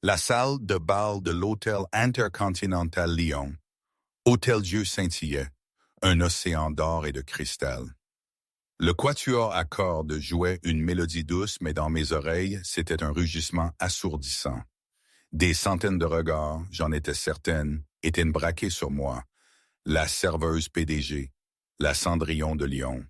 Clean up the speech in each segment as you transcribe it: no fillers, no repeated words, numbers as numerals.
La salle de bal de l'Hôtel Intercontinental Lyon. Hôtel-Dieu scintillait, un océan d'or et de cristal. Le quatuor à cordes jouait une mélodie douce, mais dans mes oreilles, c'était un rugissement assourdissant. Des centaines de regards, j'en étais certaine, étaient braqués sur moi. La serveuse PDG, la Cendrillon de Lyon.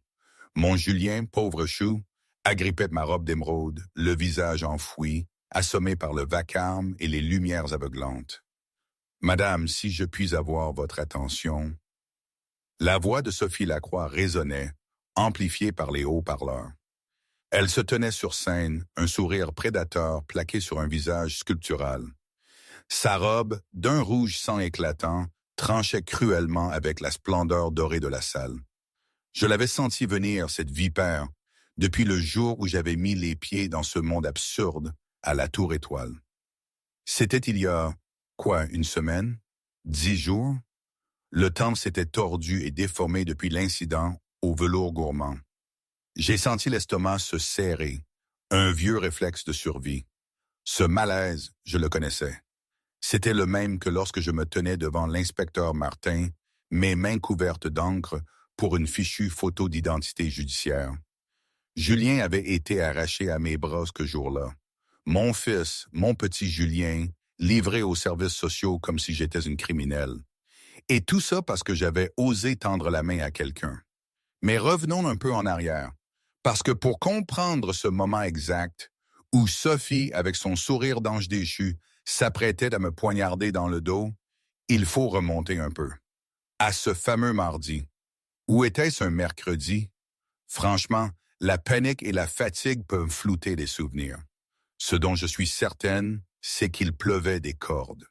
Mon Julien, pauvre chou, agrippait ma robe d'émeraude, le visage enfoui, assommé par le vacarme et les lumières aveuglantes. « Madame, si je puis avoir votre attention... » La voix de Sophie Lacroix résonnait, amplifiée par les haut-parleurs. Elle se tenait sur scène, un sourire prédateur plaqué sur un visage sculptural. Sa robe, d'un rouge sang éclatant, tranchait cruellement avec la splendeur dorée de la salle. Je l'avais senti venir, cette vipère, depuis le jour où j'avais mis les pieds dans ce monde absurde à la Tour Étoile. C'était il y a, une semaine? 10 jours? Le temps s'était tordu et déformé depuis l'incident au velours gourmand. J'ai senti l'estomac se serrer, un vieux réflexe de survie. Ce malaise, je le connaissais. C'était le même que lorsque je me tenais devant l'inspecteur Martin, mes mains couvertes d'encre pour une fichue photo d'identité judiciaire. Julien avait été arraché à mes bras ce jour-là. Mon fils, mon petit Julien, livré aux services sociaux comme si j'étais une criminelle. Et tout ça parce que j'avais osé tendre la main à quelqu'un. Mais revenons un peu en arrière, parce que pour comprendre ce moment exact, où Sophie, avec son sourire d'ange déchu, s'apprêtait à me poignarder dans le dos, il faut remonter un peu. À ce fameux mardi. Où était-ce un mercredi? Franchement, la panique et la fatigue peuvent flouter les souvenirs. Ce dont je suis certaine, c'est qu'il pleuvait des cordes.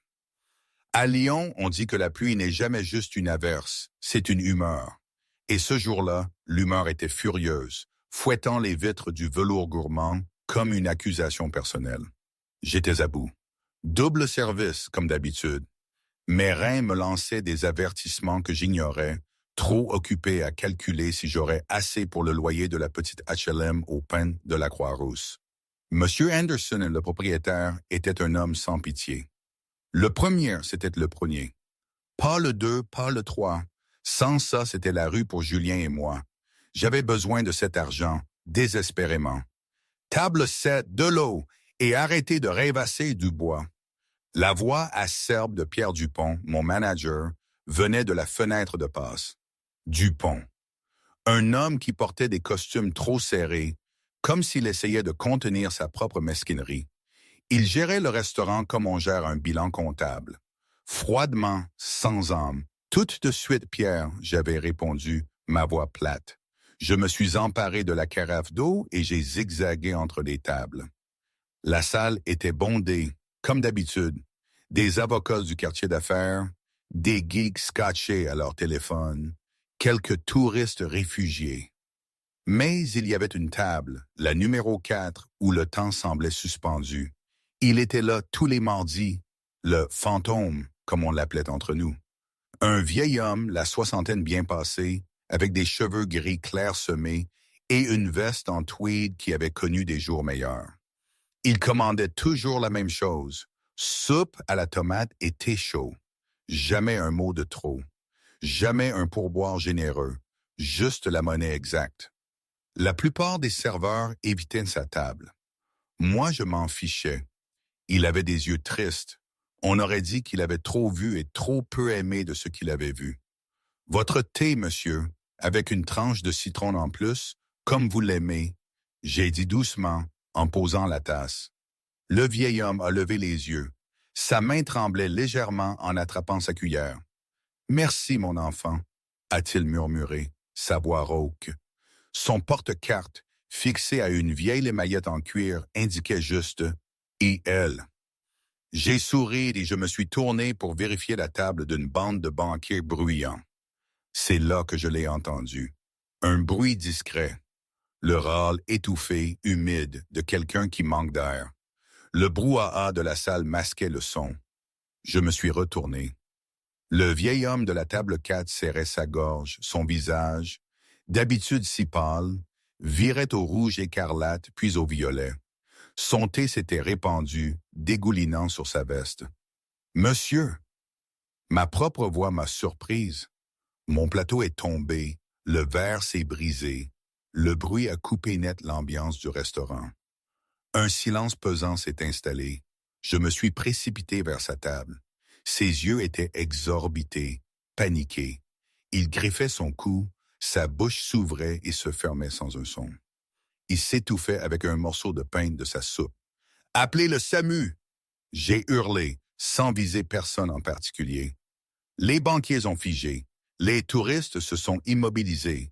À Lyon, on dit que la pluie n'est jamais juste une averse, c'est une humeur. Et ce jour-là, l'humeur était furieuse, fouettant les vitres du velours gourmand comme une accusation personnelle. J'étais à bout. Double service, comme d'habitude. Mes reins me lançaient des avertissements que j'ignorais, trop occupé à calculer si j'aurais assez pour le loyer de la petite HLM au pain de la Croix-Rousse. Monsieur Anderson, le propriétaire, était un homme sans pitié. Le premier, c'était le premier. Pas le 2, pas le 3. Sans ça, c'était la rue pour Julien et moi. J'avais besoin de cet argent, désespérément. Table 7, de l'eau, et arrêtez de rêvasser du bois. La voix acerbe de Pierre Dupont, mon manager, venait de la fenêtre de passe. Dupont. Un homme qui portait des costumes trop serrés, comme s'il essayait de contenir sa propre mesquinerie. Il gérait le restaurant comme on gère un bilan comptable. Froidement, sans âme. Tout de suite, Pierre, j'avais répondu, ma voix plate. Je me suis emparé de la carafe d'eau et j'ai zigzagué entre les tables. La salle était bondée, comme d'habitude. Des avocats du quartier d'affaires, des geeks scotchés à leur téléphone, quelques touristes réfugiés. Mais il y avait une table, la numéro 4, où le temps semblait suspendu. Il était là tous les mardis, le fantôme, comme on l'appelait entre nous. Un vieil homme, la soixantaine bien passée, avec des cheveux gris clairsemés et une veste en tweed qui avait connu des jours meilleurs. Il commandait toujours la même chose, soupe à la tomate et thé chaud. Jamais un mot de trop. Jamais un pourboire généreux, juste la monnaie exacte. La plupart des serveurs évitaient sa table. Moi, je m'en fichais. Il avait des yeux tristes. On aurait dit qu'il avait trop vu et trop peu aimé de ce qu'il avait vu. Votre thé, monsieur, avec une tranche de citron en plus, comme vous l'aimez, j'ai dit doucement, en posant la tasse. Le vieil homme a levé les yeux. Sa main tremblait légèrement en attrapant sa cuillère. « Merci, mon enfant », a-t-il murmuré, sa voix rauque. Son porte-carte, fixé à une vieille émaillette en cuir, indiquait juste « et elle ». J'ai souri et je me suis tourné pour vérifier la table d'une bande de banquiers bruyants. C'est là que je l'ai entendu. Un bruit discret. Le râle étouffé, humide, de quelqu'un qui manque d'air. Le brouhaha de la salle masquait le son. Je me suis retourné. Le vieil homme de la table 4 serrait sa gorge, son visage, d'habitude si pâle, virait au rouge écarlate puis au violet. Son thé s'était répandu, dégoulinant sur sa veste. « Monsieur! » Ma propre voix m'a surprise. Mon plateau est tombé, le verre s'est brisé. Le bruit a coupé net l'ambiance du restaurant. Un silence pesant s'est installé. Je me suis précipité vers sa table. Ses yeux étaient exorbités, paniqués. Il griffait son cou, sa bouche s'ouvrait et se fermait sans un son. Il s'étouffait avec un morceau de pain de sa soupe. « Appelez le SAMU! » J'ai hurlé, sans viser personne en particulier. Les banquiers ont figé. Les touristes se sont immobilisés.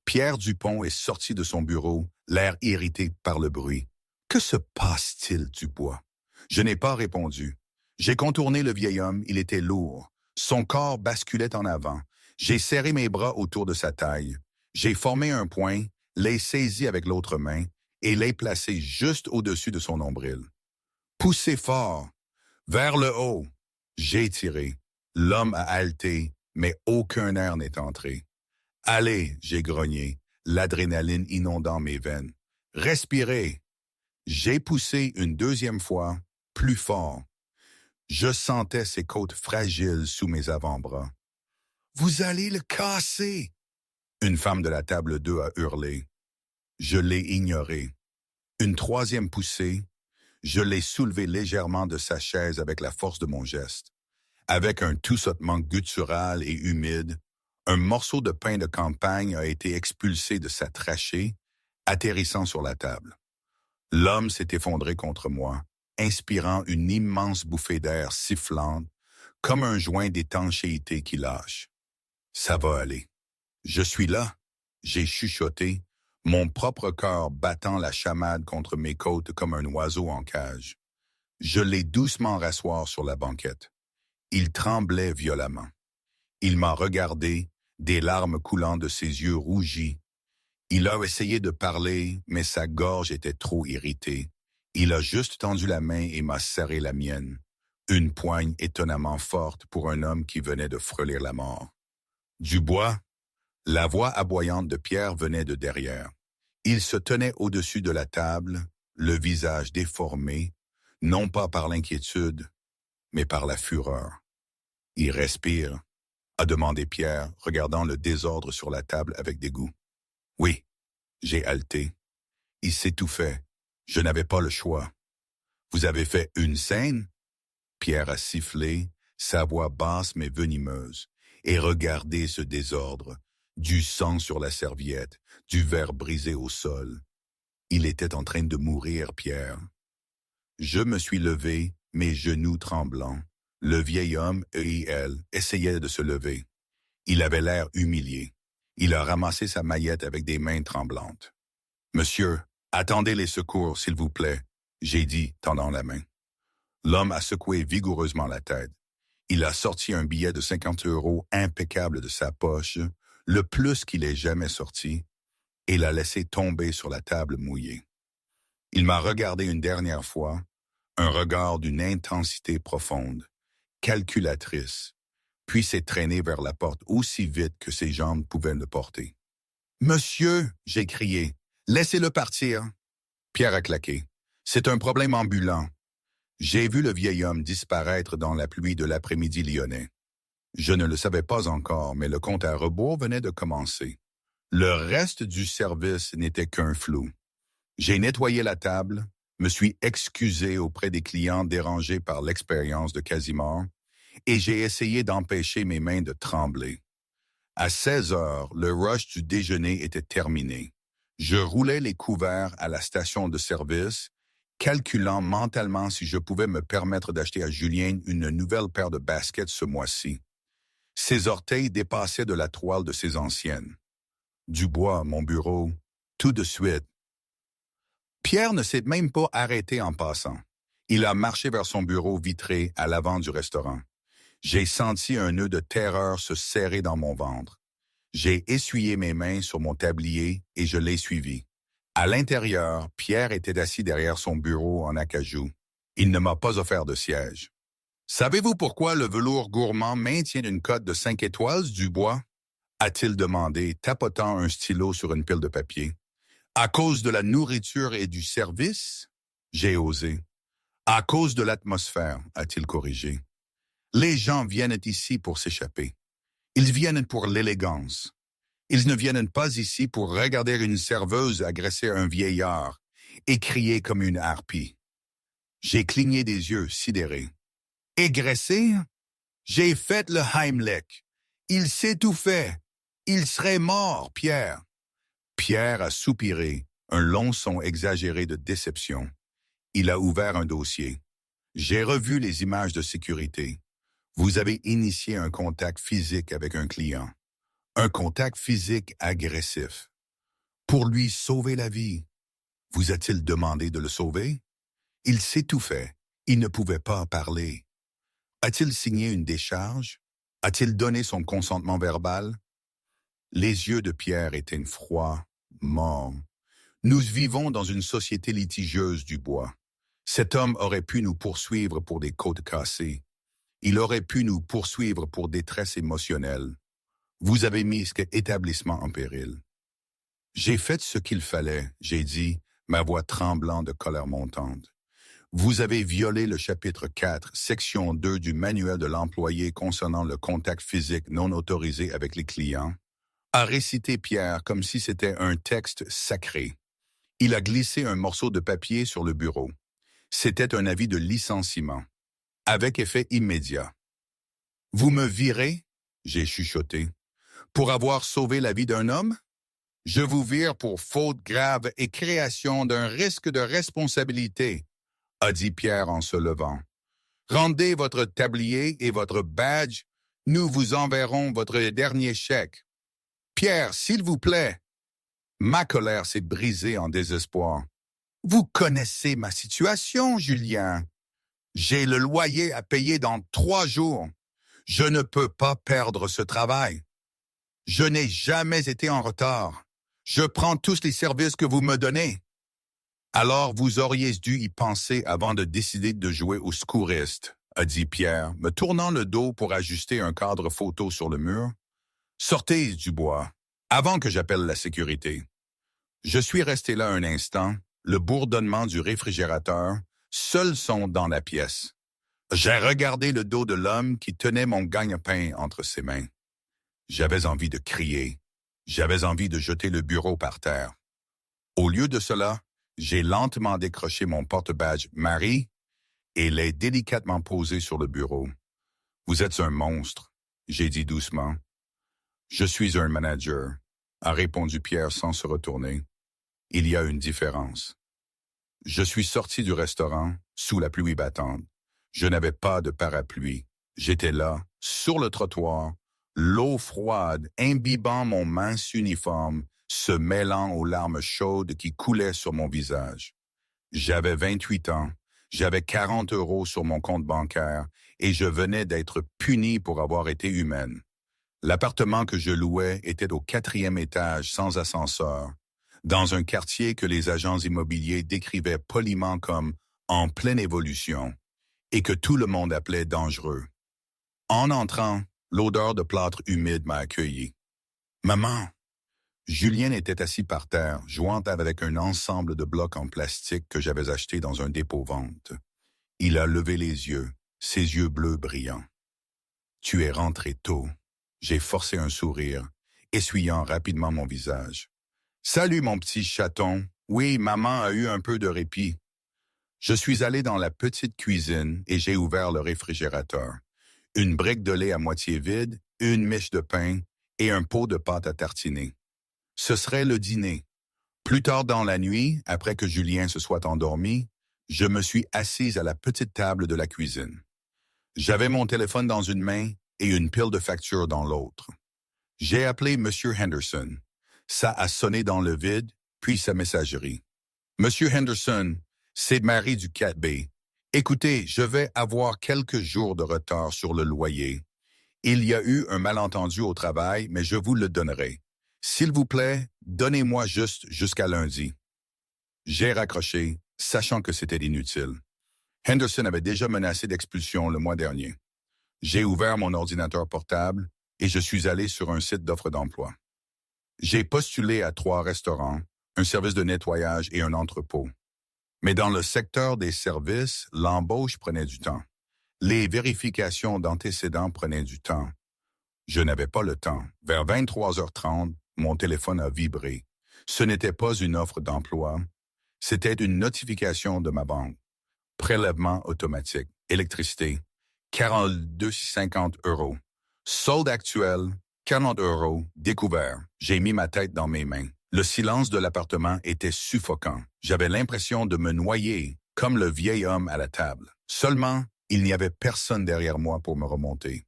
Pierre Dupont est sorti de son bureau, l'air irrité par le bruit. « Que se passe-t-il, Dubois? » Je n'ai pas répondu. J'ai contourné le vieil homme, il était lourd. Son corps basculait en avant. J'ai serré mes bras autour de sa taille. J'ai formé un poing, l'ai saisi avec l'autre main et l'ai placé juste au-dessus de son nombril. Poussez fort, vers le haut. J'ai tiré. L'homme a haleté, mais aucun air n'est entré. Allez, j'ai grogné, l'adrénaline inondant mes veines. Respirez. J'ai poussé une deuxième fois, plus fort. Je sentais ses côtes fragiles sous mes avant-bras. « Vous allez le casser! » Une femme de la table 2 a hurlé. Je l'ai ignoré. Une troisième poussée, je l'ai soulevé légèrement de sa chaise avec la force de mon geste. Avec un toussotement guttural et humide, un morceau de pain de campagne a été expulsé de sa trachée, atterrissant sur la table. L'homme s'est effondré contre moi, inspirant une immense bouffée d'air sifflante, comme un joint d'étanchéité qui lâche. Ça va aller. Je suis là, j'ai chuchoté, mon propre cœur battant la chamade contre mes côtes comme un oiseau en cage. Je l'ai doucement rasseoir sur la banquette. Il tremblait violemment. Il m'a regardé, des larmes coulant de ses yeux rougis. Il a essayé de parler, mais sa gorge était trop irritée. Il a juste tendu la main et m'a serré la mienne. Une poigne étonnamment forte pour un homme qui venait de frôler la mort. Dubois, la voix aboyante de Pierre venait de derrière. Il se tenait au-dessus de la table, le visage déformé, non pas par l'inquiétude, mais par la fureur. « Il respire ?» a demandé Pierre, regardant le désordre sur la table avec dégoût. « Oui. » J'ai haleté. Il s'étouffait. Je n'avais pas le choix. « Vous avez fait une scène? » Pierre a sifflé, sa voix basse mais venimeuse. Et regardez ce désordre. Du sang sur la serviette, du verre brisé au sol. Il était en train de mourir, Pierre. Je me suis levé, mes genoux tremblants. Le vieil homme et elle essayaient de se lever. Il avait l'air humilié. Il a ramassé sa maillette avec des mains tremblantes. « Monsieur, attendez les secours, s'il vous plaît, » j'ai dit, tendant la main. L'homme a secoué vigoureusement la tête. Il a sorti un billet de 50 € impeccable de sa poche, le plus qu'il ait jamais sorti, et l'a laissé tomber sur la table mouillée. Il m'a regardé une dernière fois, un regard d'une intensité profonde, calculatrice, puis s'est traîné vers la porte aussi vite que ses jambes pouvaient le porter. « Monsieur !» j'ai crié. « Laissez-le partir !» Pierre a claqué. « C'est un problème ambulant. » J'ai vu le vieil homme disparaître dans la pluie de l'après-midi lyonnais. Je ne le savais pas encore, mais le compte à rebours venait de commencer. Le reste du service n'était qu'un flou. J'ai nettoyé la table, me suis excusé auprès des clients dérangés par l'expérience de Casimir, et j'ai essayé d'empêcher mes mains de trembler. À 16 heures, le rush du déjeuner était terminé. Je roulais les couverts à la station de service, calculant mentalement si je pouvais me permettre d'acheter à Julien une nouvelle paire de baskets ce mois-ci. Ses orteils dépassaient de la toile de ses anciennes. Dubois, mon bureau, tout de suite. Pierre ne s'est même pas arrêté en passant. Il a marché vers son bureau vitré à l'avant du restaurant. J'ai senti un nœud de terreur se serrer dans mon ventre. J'ai essuyé mes mains sur mon tablier et je l'ai suivi. À l'intérieur, Pierre était assis derrière son bureau en acajou. Il ne m'a pas offert de siège. « Savez-vous pourquoi le velours gourmand maintient une cote de 5 étoiles, Dubois? » a-t-il demandé, tapotant un stylo sur une pile de papier. « À cause de la nourriture et du service? » J'ai osé. À cause de l'atmosphère, a-t-il corrigé. Les gens viennent ici pour s'échapper. Ils viennent pour l'élégance. Ils ne viennent pas ici pour regarder une serveuse agresser un vieillard et crier comme une harpie. J'ai cligné des yeux, sidéré. Égressé? J'ai fait le Heimlich. Il s'étouffait. Il serait mort, Pierre. Pierre a soupiré, un long son exagéré de déception. Il a ouvert un dossier. J'ai revu les images de sécurité. Vous avez initié un contact physique avec un client. Un contact physique agressif. Pour lui sauver la vie. Vous a-t-il demandé de le sauver? Il s'étouffait. Il ne pouvait pas parler. A-t-il signé une décharge? A-t-il donné son consentement verbal? Les yeux de Pierre étaient froids, morts. Nous vivons dans une société litigieuse du bois. Cet homme aurait pu nous poursuivre pour des côtes cassées. Il aurait pu nous poursuivre pour détresse émotionnelle. Vous avez mis cet établissement en péril. J'ai fait ce qu'il fallait, j'ai dit, ma voix tremblant de colère montante. Vous avez violé le chapitre 4, section 2 du manuel de l'employé concernant le contact physique non autorisé avec les clients, a récité Pierre comme si c'était un texte sacré. Il a glissé un morceau de papier sur le bureau. C'était un avis de licenciement, avec effet immédiat. Vous me virez, j'ai chuchoté, pour avoir sauvé la vie d'un homme? Je vous vire pour faute grave et création d'un risque de responsabilité, a dit Pierre en se levant. Rendez votre tablier et votre badge, nous vous enverrons votre dernier chèque. Pierre, s'il vous plaît. Ma colère s'est brisée en désespoir. Vous connaissez ma situation, Julien. J'ai le loyer à payer dans 3 jours. Je ne peux pas perdre ce travail. Je n'ai jamais été en retard. Je prends tous les services que vous me donnez. Alors vous auriez dû y penser avant de décider de jouer au secouriste, a dit Pierre, me tournant le dos pour ajuster un cadre photo sur le mur. Sortez du bois, avant que j'appelle la sécurité. Je suis resté là un instant, le bourdonnement du réfrigérateur, seul son dans la pièce. J'ai regardé le dos de l'homme qui tenait mon gagne-pain entre ses mains. J'avais envie de crier. J'avais envie de jeter le bureau par terre. Au lieu de cela, j'ai lentement décroché mon porte-badge Marie et l'ai délicatement posé sur le bureau. Vous êtes un monstre, j'ai dit doucement. Je suis un manager, a répondu Pierre sans se retourner. Il y a une différence. Je suis sorti du restaurant sous la pluie battante. Je n'avais pas de parapluie. J'étais là, sur le trottoir, l'eau froide imbibant mon mince uniforme, se mêlant aux larmes chaudes qui coulaient sur mon visage. J'avais 28 ans, j'avais 40 € sur mon compte bancaire et je venais d'être puni pour avoir été humaine. L'appartement que je louais était au 4e étage sans ascenseur, dans un quartier que les agents immobiliers décrivaient poliment comme « en pleine évolution » et que tout le monde appelait dangereux. En entrant, l'odeur de plâtre humide m'a accueilli. « Maman !» Julien était assis par terre, jouant avec un ensemble de blocs en plastique que j'avais acheté dans un dépôt-vente. Il a levé les yeux, ses yeux bleus brillants. « Tu es rentré tôt. » J'ai forcé un sourire, essuyant rapidement mon visage. « Salut mon petit chaton. Oui, maman a eu un peu de répit. » Je suis allé dans la petite cuisine et j'ai ouvert le réfrigérateur. Une brique de lait à moitié vide, une miche de pain et un pot de pâte à tartiner. Ce serait le dîner. Plus tard dans la nuit, après que Julien se soit endormi, je me suis assise à la petite table de la cuisine. J'avais mon téléphone dans une main et une pile de factures dans l'autre. J'ai appelé M. Henderson. Ça a sonné dans le vide, puis sa messagerie. « Monsieur Henderson, c'est Marie du 4B. Écoutez, je vais avoir quelques jours de retard sur le loyer. Il y a eu un malentendu au travail, mais je vous le donnerai. S'il vous plaît, donnez-moi juste jusqu'à lundi. » J'ai raccroché, sachant que c'était inutile. Henderson avait déjà menacé d'expulsion le mois dernier. J'ai ouvert mon ordinateur portable et je suis allé sur un site d'offres d'emploi. J'ai postulé à 3 restaurants, un service de nettoyage et un entrepôt. Mais dans le secteur des services, l'embauche prenait du temps. Les vérifications d'antécédents prenaient du temps. Je n'avais pas le temps. Vers 23h30, mon téléphone a vibré. Ce n'était pas une offre d'emploi. C'était une notification de ma banque. Prélèvement automatique, électricité, 42,50 €. Solde actuel, 40 €, découvert. J'ai mis ma tête dans mes mains. Le silence de l'appartement était suffocant. J'avais l'impression de me noyer, comme le vieil homme à la table. Seulement, il n'y avait personne derrière moi pour me remonter.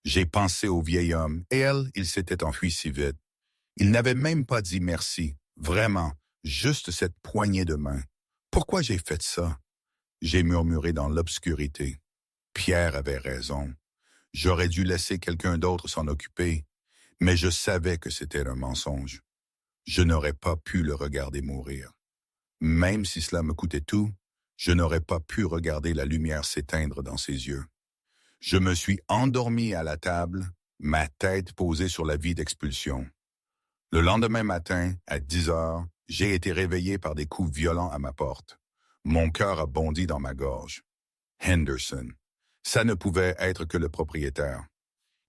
J'ai pensé au vieil homme, et il s'était enfui si vite. Il n'avait même pas dit merci. Vraiment, juste cette poignée de main. Pourquoi j'ai fait ça? J'ai murmuré dans l'obscurité. Pierre avait raison. J'aurais dû laisser quelqu'un d'autre s'en occuper, mais je savais que c'était un mensonge. Je n'aurais pas pu le regarder mourir. Même si cela me coûtait tout, je n'aurais pas pu regarder la lumière s'éteindre dans ses yeux. Je me suis endormi à la table, ma tête posée sur la vie d'expulsion. Le lendemain matin, à 10 heures, j'ai été réveillé par des coups violents à ma porte. Mon cœur a bondi dans ma gorge. Henderson. Ça ne pouvait être que le propriétaire.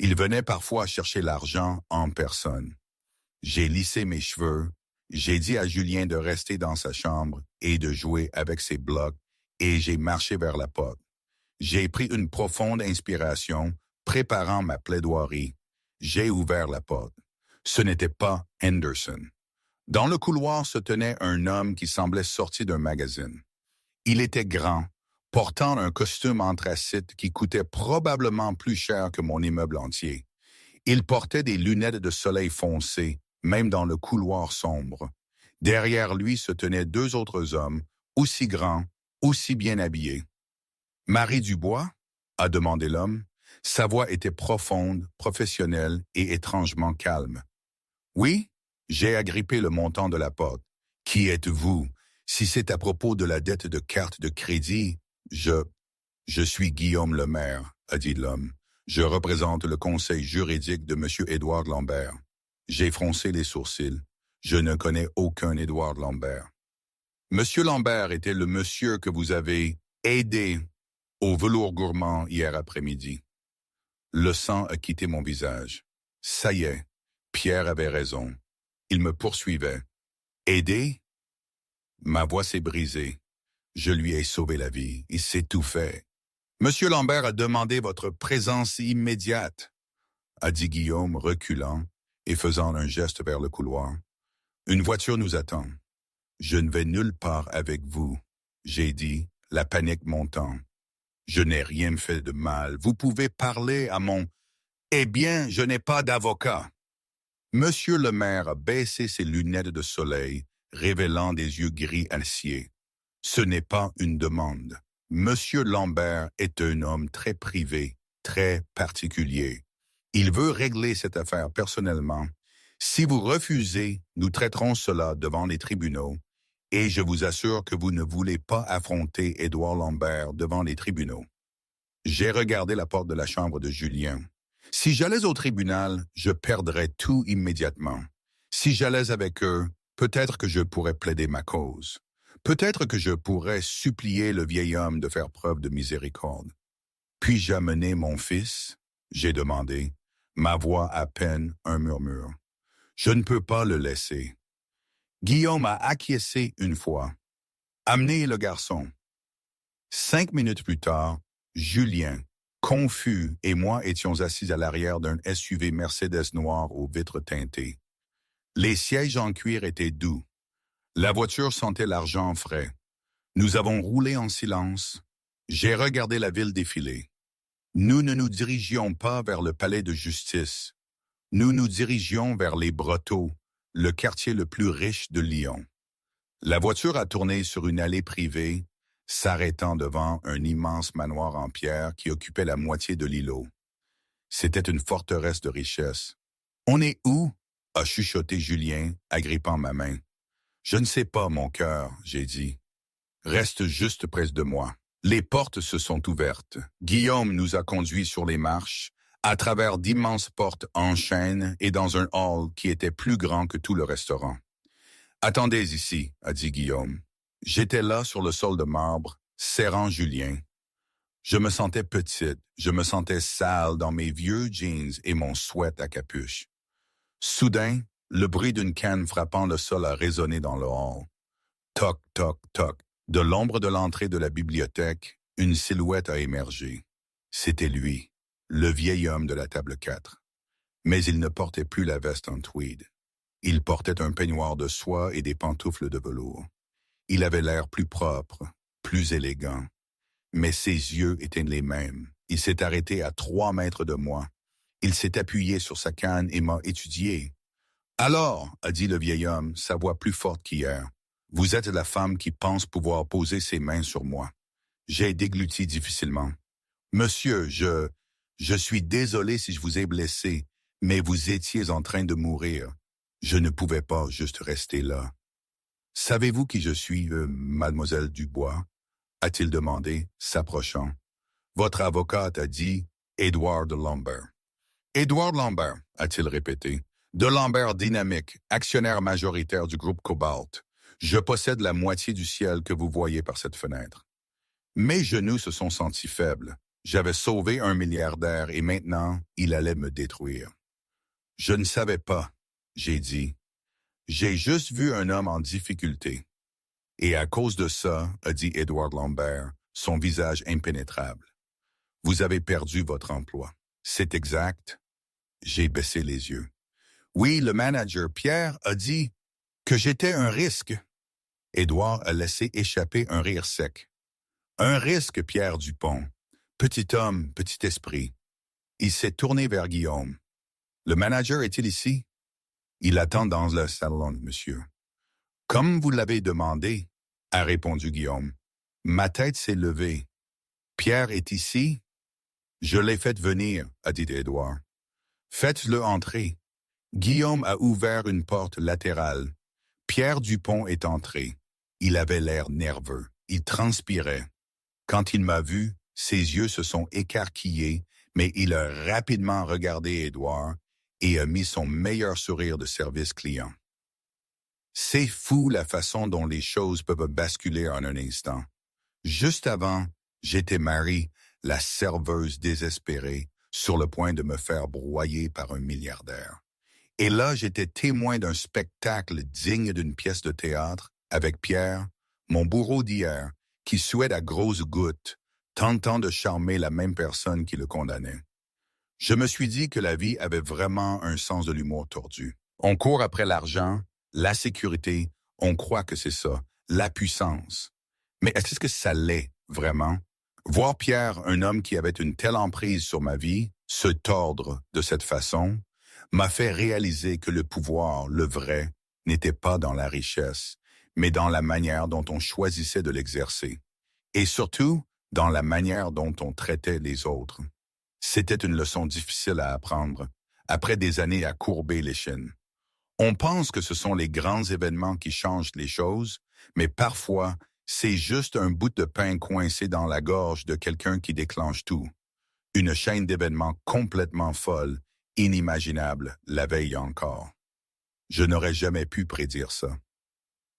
Il venait parfois chercher l'argent en personne. J'ai lissé mes cheveux, j'ai dit à Julien de rester dans sa chambre et de jouer avec ses blocs, et j'ai marché vers la porte. J'ai pris une profonde inspiration, préparant ma plaidoirie. J'ai ouvert la porte. Ce n'était pas Henderson. Dans le couloir se tenait un homme qui semblait sorti d'un magazine. Il était grand, portant un costume anthracite qui coûtait probablement plus cher que mon immeuble entier. Il portait des lunettes de soleil foncé, même dans le couloir sombre. Derrière lui se tenaient deux autres hommes, aussi grands, aussi bien habillés. « Marie Dubois ?» a demandé l'homme. Sa voix était profonde, professionnelle et étrangement calme. « Oui ?» J'ai agrippé le montant de la porte. « Qui êtes-vous? Si c'est à propos de la dette de carte de crédit, je suis Guillaume Lemaire, a dit l'homme. Je représente le conseil juridique de M. Édouard Lambert. J'ai froncé les sourcils. Je ne connais aucun Édouard Lambert. Monsieur Lambert était le monsieur que vous avez aidé au velours gourmand hier après-midi. Le sang a quitté mon visage. Ça y est, Pierre avait raison. Il me poursuivait. Aider? Ma voix s'est brisée. Je lui ai sauvé la vie. Il s'est tout fait. Monsieur Lambert a demandé votre présence immédiate, a dit Guillaume, reculant et faisant un geste vers le couloir. Une voiture nous attend. Je ne vais nulle part avec vous, j'ai dit, la panique montant. Je n'ai rien fait de mal. Vous pouvez parler à mon... Eh bien, je n'ai pas d'avocat. Monsieur le maire a baissé ses lunettes de soleil, révélant des yeux gris acier. Ce n'est pas une demande. Monsieur Lambert est un homme très privé, très particulier. Il veut régler cette affaire personnellement. Si vous refusez, nous traiterons cela devant les tribunaux, et je vous assure que vous ne voulez pas affronter Édouard Lambert devant les tribunaux. J'ai regardé la porte de la chambre de Julien. Si j'allais au tribunal, je perdrais tout immédiatement. Si j'allais avec eux, peut-être que je pourrais plaider ma cause. Peut-être que je pourrais supplier le vieil homme de faire preuve de miséricorde. Puis-je amener mon fils? J'ai demandé, ma voix à peine un murmure. Je ne peux pas le laisser. Guillaume a acquiescé une fois. Amenez le garçon. 5 minutes plus tard, Julien, confus, et moi étions assis à l'arrière d'un SUV Mercedes noir aux vitres teintées. Les sièges en cuir étaient doux. La voiture sentait l'argent frais. Nous avons roulé en silence. J'ai regardé la ville défiler. Nous ne nous dirigions pas vers le palais de justice. Nous nous dirigions vers les Brotteaux, le quartier le plus riche de Lyon. La voiture a tourné sur une allée privée, s'arrêtant devant un immense manoir en pierre qui occupait la moitié de l'îlot. C'était une forteresse de richesse. « On est où? » a chuchoté Julien, agrippant ma main. « Je ne sais pas, mon cœur, » j'ai dit. « Reste juste près de moi. » Les portes se sont ouvertes. Guillaume nous a conduits sur les marches, à travers d'immenses portes en chêne et dans un hall qui était plus grand que tout le restaurant. « Attendez ici, » a dit Guillaume. J'étais là sur le sol de marbre, serrant Julien. Je me sentais petite, je me sentais sale dans mes vieux jeans et mon sweat à capuche. Soudain, le bruit d'une canne frappant le sol a résonné dans le hall. Toc, toc, toc. De l'ombre de l'entrée de la bibliothèque, une silhouette a émergé. C'était lui, le vieil homme de la table 4. Mais il ne portait plus la veste en tweed. Il portait un peignoir de soie et des pantoufles de velours. Il avait l'air plus propre, plus élégant. Mais ses yeux étaient les mêmes. Il s'est arrêté à 3 mètres de moi. Il s'est appuyé sur sa canne et m'a étudié. « Alors, a dit le vieil homme, sa voix plus forte qu'hier, vous êtes la femme qui pense pouvoir poser ses mains sur moi. » J'ai dégluti difficilement. « Monsieur, je suis désolé si je vous ai blessé, mais vous étiez en train de mourir. Je ne pouvais pas juste rester là. »« Savez-vous qui je suis, mademoiselle Dubois ?» a-t-il demandé, s'approchant. « Votre avocate a dit Edward Lambert. »« Edward Lambert, a-t-il répété. De Lambert Dynamique, actionnaire majoritaire du groupe Cobalt. Je possède la moitié du ciel que vous voyez par cette fenêtre. » Mes genoux se sont sentis faibles. J'avais sauvé un milliardaire et maintenant, il allait me détruire. « Je ne savais pas, » j'ai dit. « J'ai juste vu un homme en difficulté. » « Et à cause de ça, a dit Edward Lambert, son visage impénétrable. Vous avez perdu votre emploi. C'est exact. » J'ai baissé les yeux. Oui, le manager Pierre a dit que j'étais un risque. Edward a laissé échapper un rire sec. Un risque, Pierre Dupont. Petit homme, petit esprit. Il s'est tourné vers Guillaume. Le manager est-il ici? Il attend dans le salon, monsieur. Comme vous l'avez demandé, a répondu Guillaume. Ma tête s'est levée. Pierre est ici? Je l'ai fait venir, a dit Édouard. Faites-le entrer. Guillaume a ouvert une porte latérale. Pierre Dupont est entré. Il avait l'air nerveux. Il transpirait. Quand il m'a vu, ses yeux se sont écarquillés, mais il a rapidement regardé Édouard et a mis son meilleur sourire de service client. C'est fou la façon dont les choses peuvent basculer en un instant. Juste avant, j'étais Marie, la serveuse désespérée, sur le point de me faire broyer par un milliardaire. Et là, j'étais témoin d'un spectacle digne d'une pièce de théâtre avec Pierre, mon bourreau d'hier, qui suait à grosses gouttes, tentant de charmer la même personne qui le condamnait. Je me suis dit que la vie avait vraiment un sens de l'humour tordu. On court après l'argent, la sécurité, on croit que c'est ça, la puissance. Mais est-ce que ça l'est, vraiment? Voir Pierre, un homme qui avait une telle emprise sur ma vie, se tordre de cette façon, m'a fait réaliser que le pouvoir, le vrai, n'était pas dans la richesse, mais dans la manière dont on choisissait de l'exercer. Et surtout, dans la manière dont on traitait les autres. C'était une leçon difficile à apprendre, après des années à courber l'échine. On pense que ce sont les grands événements qui changent les choses, mais parfois, c'est juste un bout de pain coincé dans la gorge de quelqu'un qui déclenche tout. Une chaîne d'événements complètement folle, inimaginable, la veille encore. Je n'aurais jamais pu prédire ça.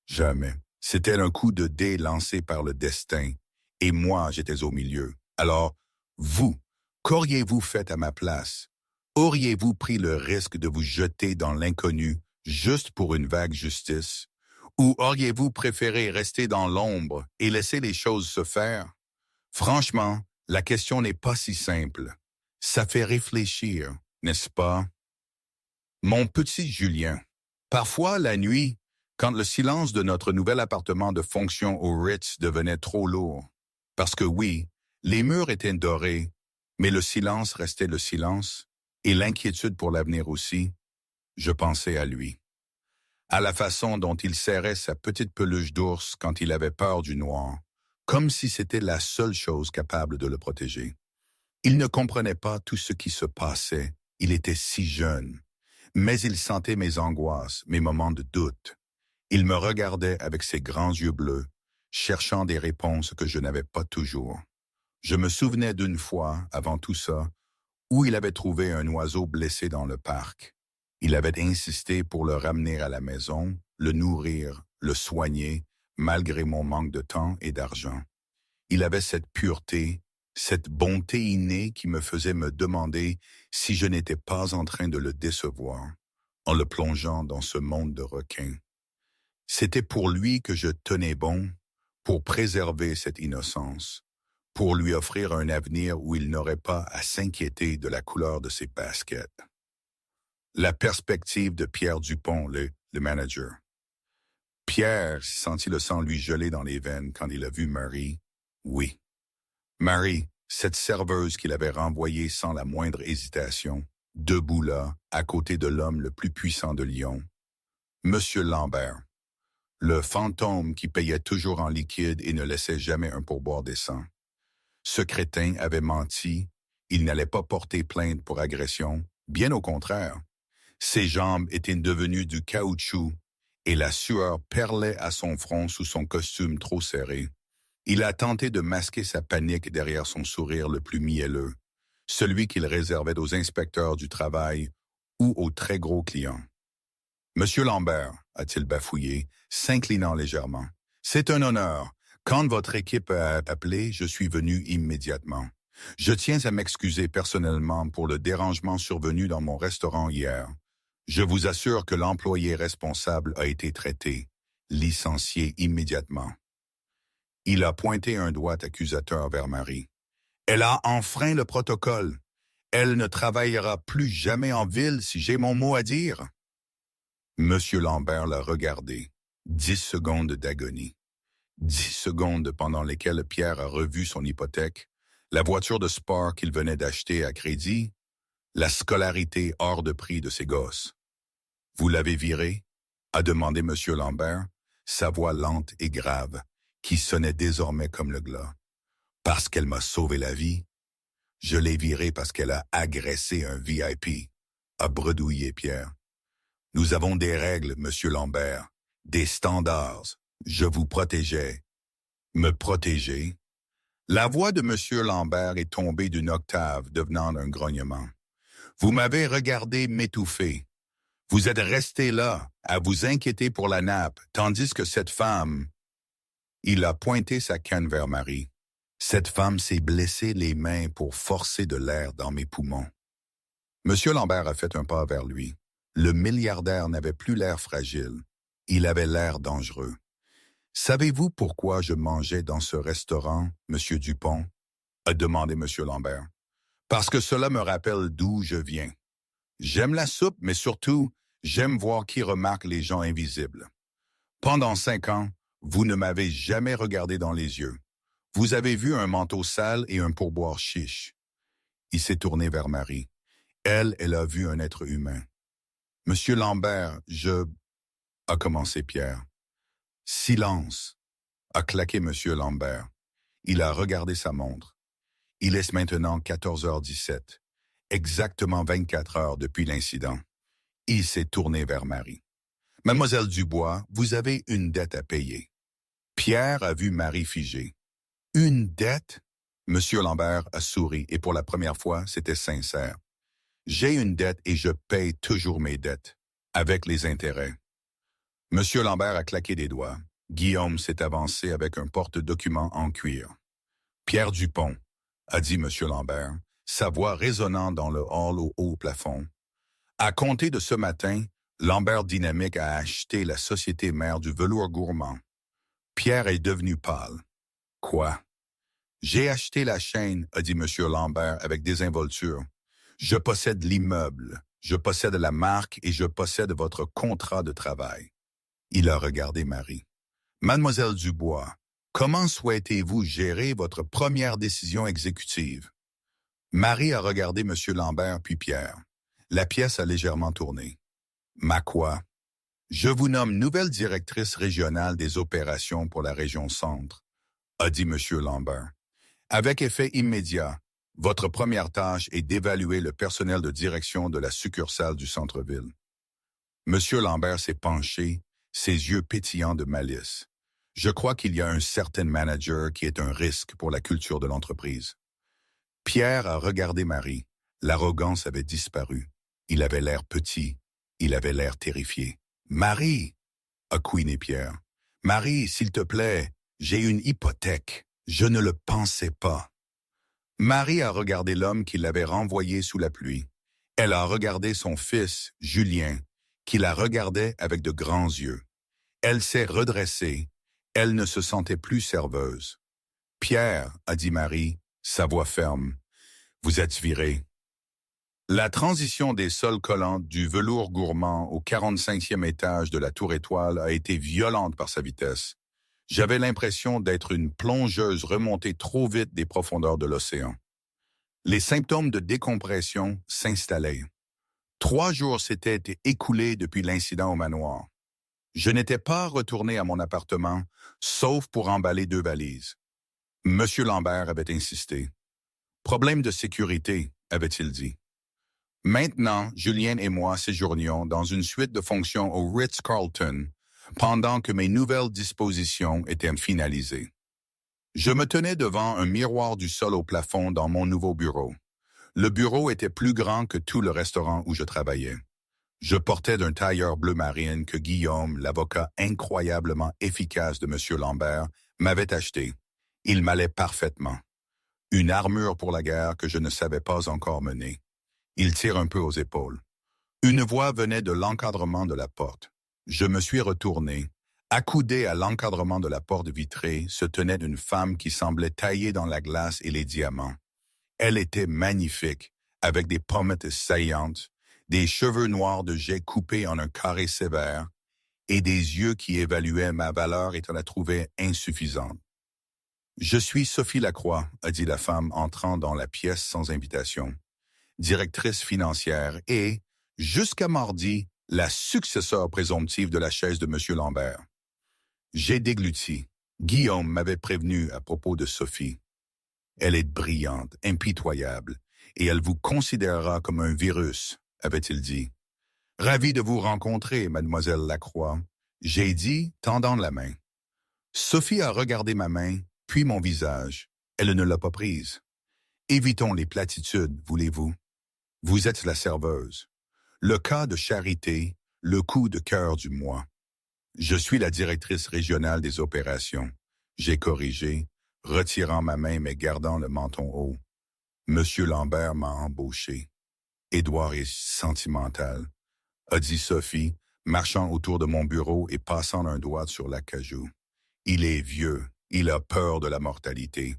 Jamais. C'était un coup de dé lancé par le destin, et moi j'étais au milieu. Alors, vous, qu'auriez-vous fait à ma place? Auriez-vous pris le risque de vous jeter dans l'inconnu juste pour une vague justice? Ou auriez-vous préféré rester dans l'ombre et laisser les choses se faire? Franchement, la question n'est pas si simple. Ça fait réfléchir, n'est-ce pas? Mon petit Julien, parfois la nuit, quand le silence de notre nouvel appartement de fonction au Ritz devenait trop lourd, parce que oui, les murs étaient dorés, mais le silence restait le silence, et l'inquiétude pour l'avenir aussi, je pensais à lui. À la façon dont il serrait sa petite peluche d'ours quand il avait peur du noir, comme si c'était la seule chose capable de le protéger. Il ne comprenait pas tout ce qui se passait, il était si jeune, mais il sentait mes angoisses, mes moments de doute. Il me regardait avec ses grands yeux bleus, cherchant des réponses que je n'avais pas toujours. Je me souvenais d'une fois, avant tout ça, où il avait trouvé un oiseau blessé dans le parc. Il avait insisté pour le ramener à la maison, le nourrir, le soigner, malgré mon manque de temps et d'argent. Il avait cette pureté, cette bonté innée qui me faisait me demander si je n'étais pas en train de le décevoir en le plongeant dans ce monde de requins. C'était pour lui que je tenais bon, pour préserver cette innocence, pour lui offrir un avenir où il n'aurait pas à s'inquiéter de la couleur de ses baskets. La perspective de Pierre Dupont, le manager. Pierre sentit le sang lui geler dans les veines quand il a vu Marie. Oui. Marie, cette serveuse qu'il avait renvoyée sans la moindre hésitation, debout là, à côté de l'homme le plus puissant de Lyon. Monsieur Lambert, le fantôme qui payait toujours en liquide et ne laissait jamais un pourboire décent. Ce crétin avait menti, il n'allait pas porter plainte pour agression, bien au contraire. Ses jambes étaient devenues du caoutchouc et la sueur perlait à son front sous son costume trop serré. Il a tenté de masquer sa panique derrière son sourire le plus mielleux, celui qu'il réservait aux inspecteurs du travail ou aux très gros clients. « Monsieur Lambert », a-t-il bafouillé, s'inclinant légèrement, « c'est un honneur. Quand votre équipe a appelé, je suis venu immédiatement. Je tiens à m'excuser personnellement pour le dérangement survenu dans mon restaurant hier. Je vous assure que l'employé responsable a été traité, licencié immédiatement. » Il a pointé un doigt accusateur vers Marie. « Elle a enfreint le protocole. Elle ne travaillera plus jamais en ville si j'ai mon mot à dire. » Monsieur Lambert l'a regardé. 10 secondes d'agonie. 10 secondes pendant lesquelles Pierre a revu son hypothèque, la voiture de sport qu'il venait d'acheter à crédit, la scolarité hors de prix de ses gosses. « Vous l'avez viré ?» a demandé Monsieur Lambert, sa voix lente et grave, qui sonnait désormais comme le glas. « Parce qu'elle m'a sauvé la vie. Je l'ai virée parce qu'elle a agressé un VIP, » a bredouillé Pierre. « Nous avons des règles, Monsieur Lambert, des standards. Je vous protégeais. » « Me protéger ?» La voix de Monsieur Lambert est tombée d'une octave, devenant un grognement. « Vous m'avez regardé m'étouffer. Vous êtes resté là, à vous inquiéter pour la nappe, tandis que cette femme... » Il a pointé sa canne vers Marie. « Cette femme s'est blessée les mains pour forcer de l'air dans mes poumons. » Monsieur Lambert a fait un pas vers lui. Le milliardaire n'avait plus l'air fragile. Il avait l'air dangereux. « Savez-vous pourquoi je mangeais dans ce restaurant, Monsieur Dupont ?» a demandé Monsieur Lambert. « Parce que cela me rappelle d'où je viens. J'aime la soupe, mais surtout, j'aime voir qui remarque les gens invisibles. Pendant 5 ans, vous ne m'avez jamais regardé dans les yeux. Vous avez vu un manteau sale et un pourboire chiche. » Il s'est tourné vers Marie. Elle a vu un être humain. « Monsieur Lambert, a commencé Pierre. « Silence !» a claqué Monsieur Lambert. Il a regardé sa montre. Il est maintenant 14h17, exactement 24 heures depuis l'incident. Il s'est tourné vers Marie. « Mademoiselle Dubois, vous avez une dette à payer. » Pierre a vu Marie figée. « Une dette ?» Monsieur Lambert a souri et pour la première fois, c'était sincère. « J'ai une dette et je paye toujours mes dettes, avec les intérêts. » Monsieur Lambert a claqué des doigts. Guillaume s'est avancé avec un porte-document en cuir. « Pierre Dupont », a dit Monsieur Lambert, sa voix résonnant dans le hall au haut plafond. « À compter de ce matin, Lambert Dynamique a acheté la société mère du velours gourmand. » Pierre est devenu pâle. « Quoi? »« J'ai acheté la chaîne, » a dit Monsieur Lambert avec désinvolture. « Je possède l'immeuble, je possède la marque et je possède votre contrat de travail. » Il a regardé Marie. « Mademoiselle Dubois, comment souhaitez-vous gérer votre première décision exécutive? » Marie a regardé Monsieur Lambert puis Pierre. La pièce a légèrement tourné. « Ma quoi? Je vous nomme nouvelle directrice régionale des opérations pour la région centre, » a dit Monsieur Lambert. « Avec effet immédiat, votre première tâche est d'évaluer le personnel de direction de la succursale du centre-ville. » Monsieur Lambert s'est penché, ses yeux pétillants de malice. « Je crois qu'il y a un certain manager qui est un risque pour la culture de l'entreprise. » Pierre a regardé Marie. L'arrogance avait disparu. Il avait l'air petit. Il avait l'air terrifié. « Marie !» a couiné Pierre. Marie, s'il te plaît, j'ai une hypothèque. Je ne le pensais pas. Marie a regardé l'homme qui l'avait renvoyé sous la pluie. Elle a regardé son fils, Julien, qui la regardait avec de grands yeux. Elle s'est redressée. Elle ne se sentait plus serveuse. « Pierre, a dit Marie, sa voix ferme, vous êtes viré. » La transition des sols collants du velours gourmand au 45e étage de la Tour Étoile a été violente par sa vitesse. J'avais l'impression d'être une plongeuse remontée trop vite des profondeurs de l'océan. Les symptômes de décompression s'installaient. 3 jours s'étaient écoulés depuis l'incident au manoir. Je n'étais pas retourné à mon appartement, sauf pour emballer 2 valises. Monsieur Lambert avait insisté. « Problème de sécurité », avait-il dit. Maintenant, Julien et moi séjournions dans une suite de fonctions au Ritz-Carlton, pendant que mes nouvelles dispositions étaient finalisées. Je me tenais devant un miroir du sol au plafond dans mon nouveau bureau. Le bureau était plus grand que tout le restaurant où je travaillais. Je portais d'un tailleur bleu marine que Guillaume, l'avocat incroyablement efficace de M. Lambert, m'avait acheté. Il m'allait parfaitement. Une armure pour la guerre que je ne savais pas encore mener. Il tire un peu aux épaules. Une voix venait de l'encadrement de la porte. Je me suis retourné. Accoudée à l'encadrement de la porte vitrée se tenait une femme qui semblait taillée dans la glace et les diamants. Elle était magnifique, avec des pommettes saillantes, des cheveux noirs de jet coupés en un carré sévère, et des yeux qui évaluaient ma valeur et la trouvaient insuffisante. « Je suis Sophie Lacroix », a dit la femme entrant dans la pièce sans invitation. Directrice financière et, jusqu'à mardi, la successeur présomptive de la chaise de M. Lambert. J'ai dégluti. Guillaume m'avait prévenu à propos de Sophie. Elle est brillante, impitoyable, et elle vous considérera comme un virus, avait-il dit. Ravi de vous rencontrer, mademoiselle Lacroix. J'ai dit, tendant la main. Sophie a regardé ma main, puis mon visage. Elle ne l'a pas prise. Évitons les platitudes, voulez-vous. Vous êtes la serveuse. Le cas de charité, le coup de cœur du mois. Je suis la directrice régionale des opérations. J'ai corrigé, retirant ma main mais gardant le menton haut. Monsieur Lambert m'a embauché. Édouard est sentimental, a dit Sophie, marchant autour de mon bureau et passant un doigt sur l'acajou. Il est vieux, il a peur de la mortalité.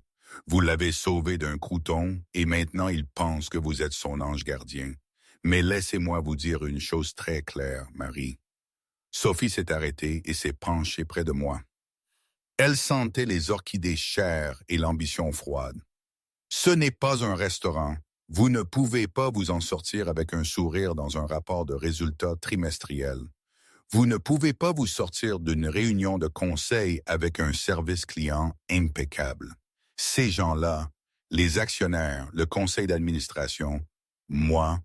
Vous l'avez sauvé d'un crouton et maintenant il pense que vous êtes son ange gardien. Mais laissez-moi vous dire une chose très claire, Marie. Sophie s'est arrêtée et s'est penchée près de moi. Elle sentait les orchidées chères et l'ambition froide. Ce n'est pas un restaurant. Vous ne pouvez pas vous en sortir avec un sourire dans un rapport de résultats trimestriel. Vous ne pouvez pas vous sortir d'une réunion de conseil avec un service client impeccable. Ces gens-là, les actionnaires, le conseil d'administration, moi,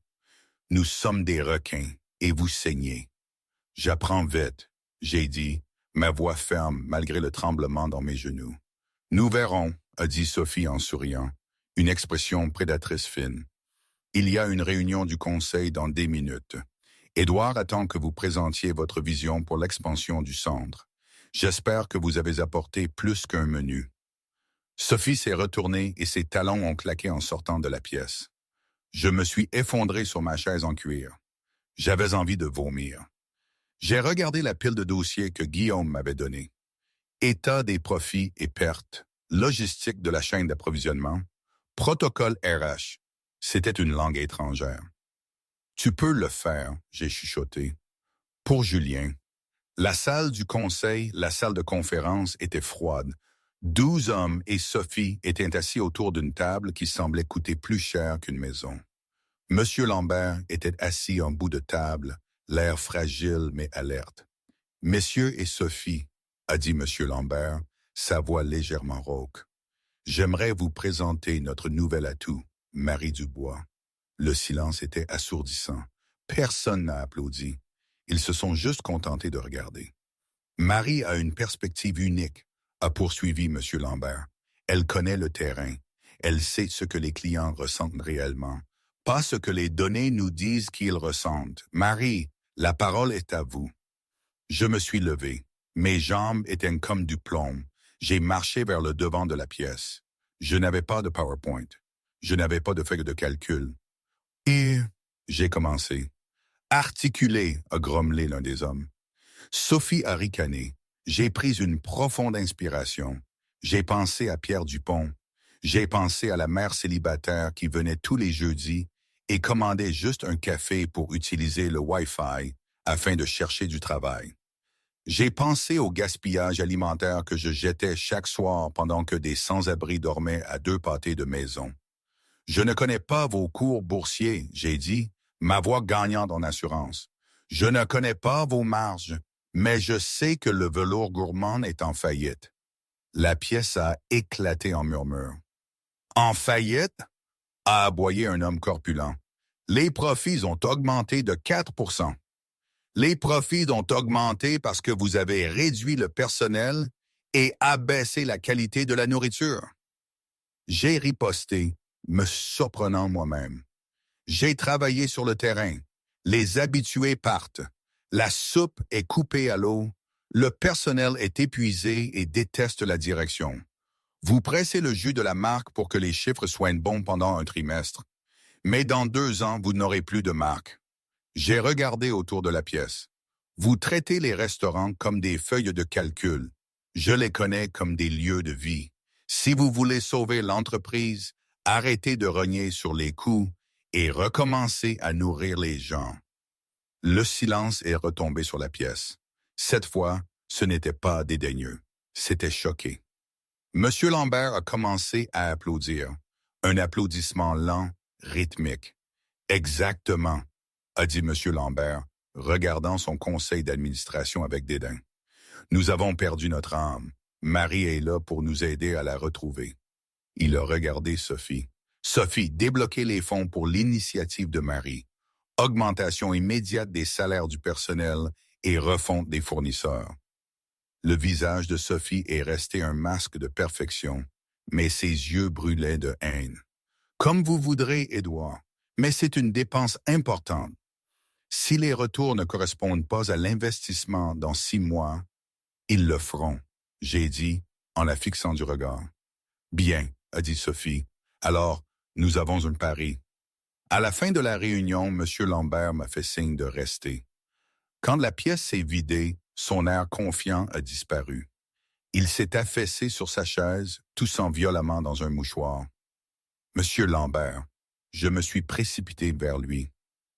nous sommes des requins et vous saignez. J'apprends vite, j'ai dit, ma voix ferme malgré le tremblement dans mes genoux. Nous verrons, a dit Sophie en souriant, une expression prédatrice fine. Il y a une réunion du conseil dans 10 minutes. Édouard attend que vous présentiez votre vision pour l'expansion du centre. J'espère que vous avez apporté plus qu'un menu. Sophie s'est retournée et ses talons ont claqué en sortant de la pièce. Je me suis effondré sur ma chaise en cuir. J'avais envie de vomir. J'ai regardé la pile de dossiers que Guillaume m'avait donnée. État des profits et pertes, logistique de la chaîne d'approvisionnement, protocole RH. C'était une langue étrangère. Tu peux le faire, j'ai chuchoté. Pour Julien. La salle du conseil, la salle de conférence était froide. 12 hommes et Sophie étaient assis autour d'une table qui semblait coûter plus cher qu'une maison. Monsieur Lambert était assis en bout de table, l'air fragile mais alerte. « Messieurs et Sophie, » a dit Monsieur Lambert, sa voix légèrement rauque. « J'aimerais vous présenter notre nouvel atout, Marie Dubois. » Le silence était assourdissant. Personne n'a applaudi. Ils se sont juste contentés de regarder. « Marie a une perspective unique, » a poursuivi M. Lambert. « Elle connaît le terrain. Elle sait ce que les clients ressentent réellement, pas ce que les données nous disent qu'ils ressentent. Marie, la parole est à vous. » Je me suis levé. Mes jambes étaient comme du plomb. J'ai marché vers le devant de la pièce. Je n'avais pas de PowerPoint. Je n'avais pas de feuille de calcul. Et j'ai commencé. Articulé, a grommelé l'un des hommes. Sophie a ricané. J'ai pris une profonde inspiration. J'ai pensé à Pierre Dupont. J'ai pensé à la mère célibataire qui venait tous les jeudis et commandait juste un café pour utiliser le Wi-Fi afin de chercher du travail. J'ai pensé au gaspillage alimentaire que je jetais chaque soir pendant que des sans-abri dormaient à 2 pâtés de maison. Je ne connais pas vos cours boursiers, j'ai dit, ma voix gagnante en assurance. Je ne connais pas vos marges, mais je sais que le velours gourmand est en faillite. La pièce a éclaté en murmures. En faillite? A aboyé un homme corpulent. Les profits ont augmenté de 4%. Les profits ont augmenté parce que vous avez réduit le personnel et abaissé la qualité de la nourriture. J'ai riposté, me surprenant moi-même. J'ai travaillé sur le terrain. Les habitués partent. La soupe est coupée à l'eau. Le personnel est épuisé et déteste la direction. Vous pressez le jus de la marque pour que les chiffres soient bons pendant un trimestre. Mais dans 2 ans, vous n'aurez plus de marque. J'ai regardé autour de la pièce. Vous traitez les restaurants comme des feuilles de calcul. Je les connais comme des lieux de vie. Si vous voulez sauver l'entreprise, arrêtez de rogner sur les coûts et recommencez à nourrir les gens. Le silence est retombé sur la pièce. Cette fois, ce n'était pas dédaigneux. C'était choqué. Monsieur Lambert a commencé à applaudir. Un applaudissement lent, rythmique. Exactement, a dit Monsieur Lambert, regardant son conseil d'administration avec dédain. Nous avons perdu notre âme. Marie est là pour nous aider à la retrouver. Il a regardé Sophie. Sophie, débloquez les fonds pour l'initiative de Marie. Augmentation immédiate des salaires du personnel et refonte des fournisseurs. Le visage de Sophie est resté un masque de perfection, mais ses yeux brûlaient de haine. Comme vous voudrez, Édouard, mais c'est une dépense importante. Si les retours ne correspondent pas à l'investissement dans 6 mois, ils le feront, j'ai dit en la fixant du regard. Bien, a dit Sophie. Alors, nous avons un pari. À la fin de la réunion, M. Lambert m'a fait signe de rester. Quand la pièce s'est vidée, son air confiant a disparu. Il s'est affaissé sur sa chaise, toussant violemment dans un mouchoir. Monsieur Lambert, je me suis précipité vers lui.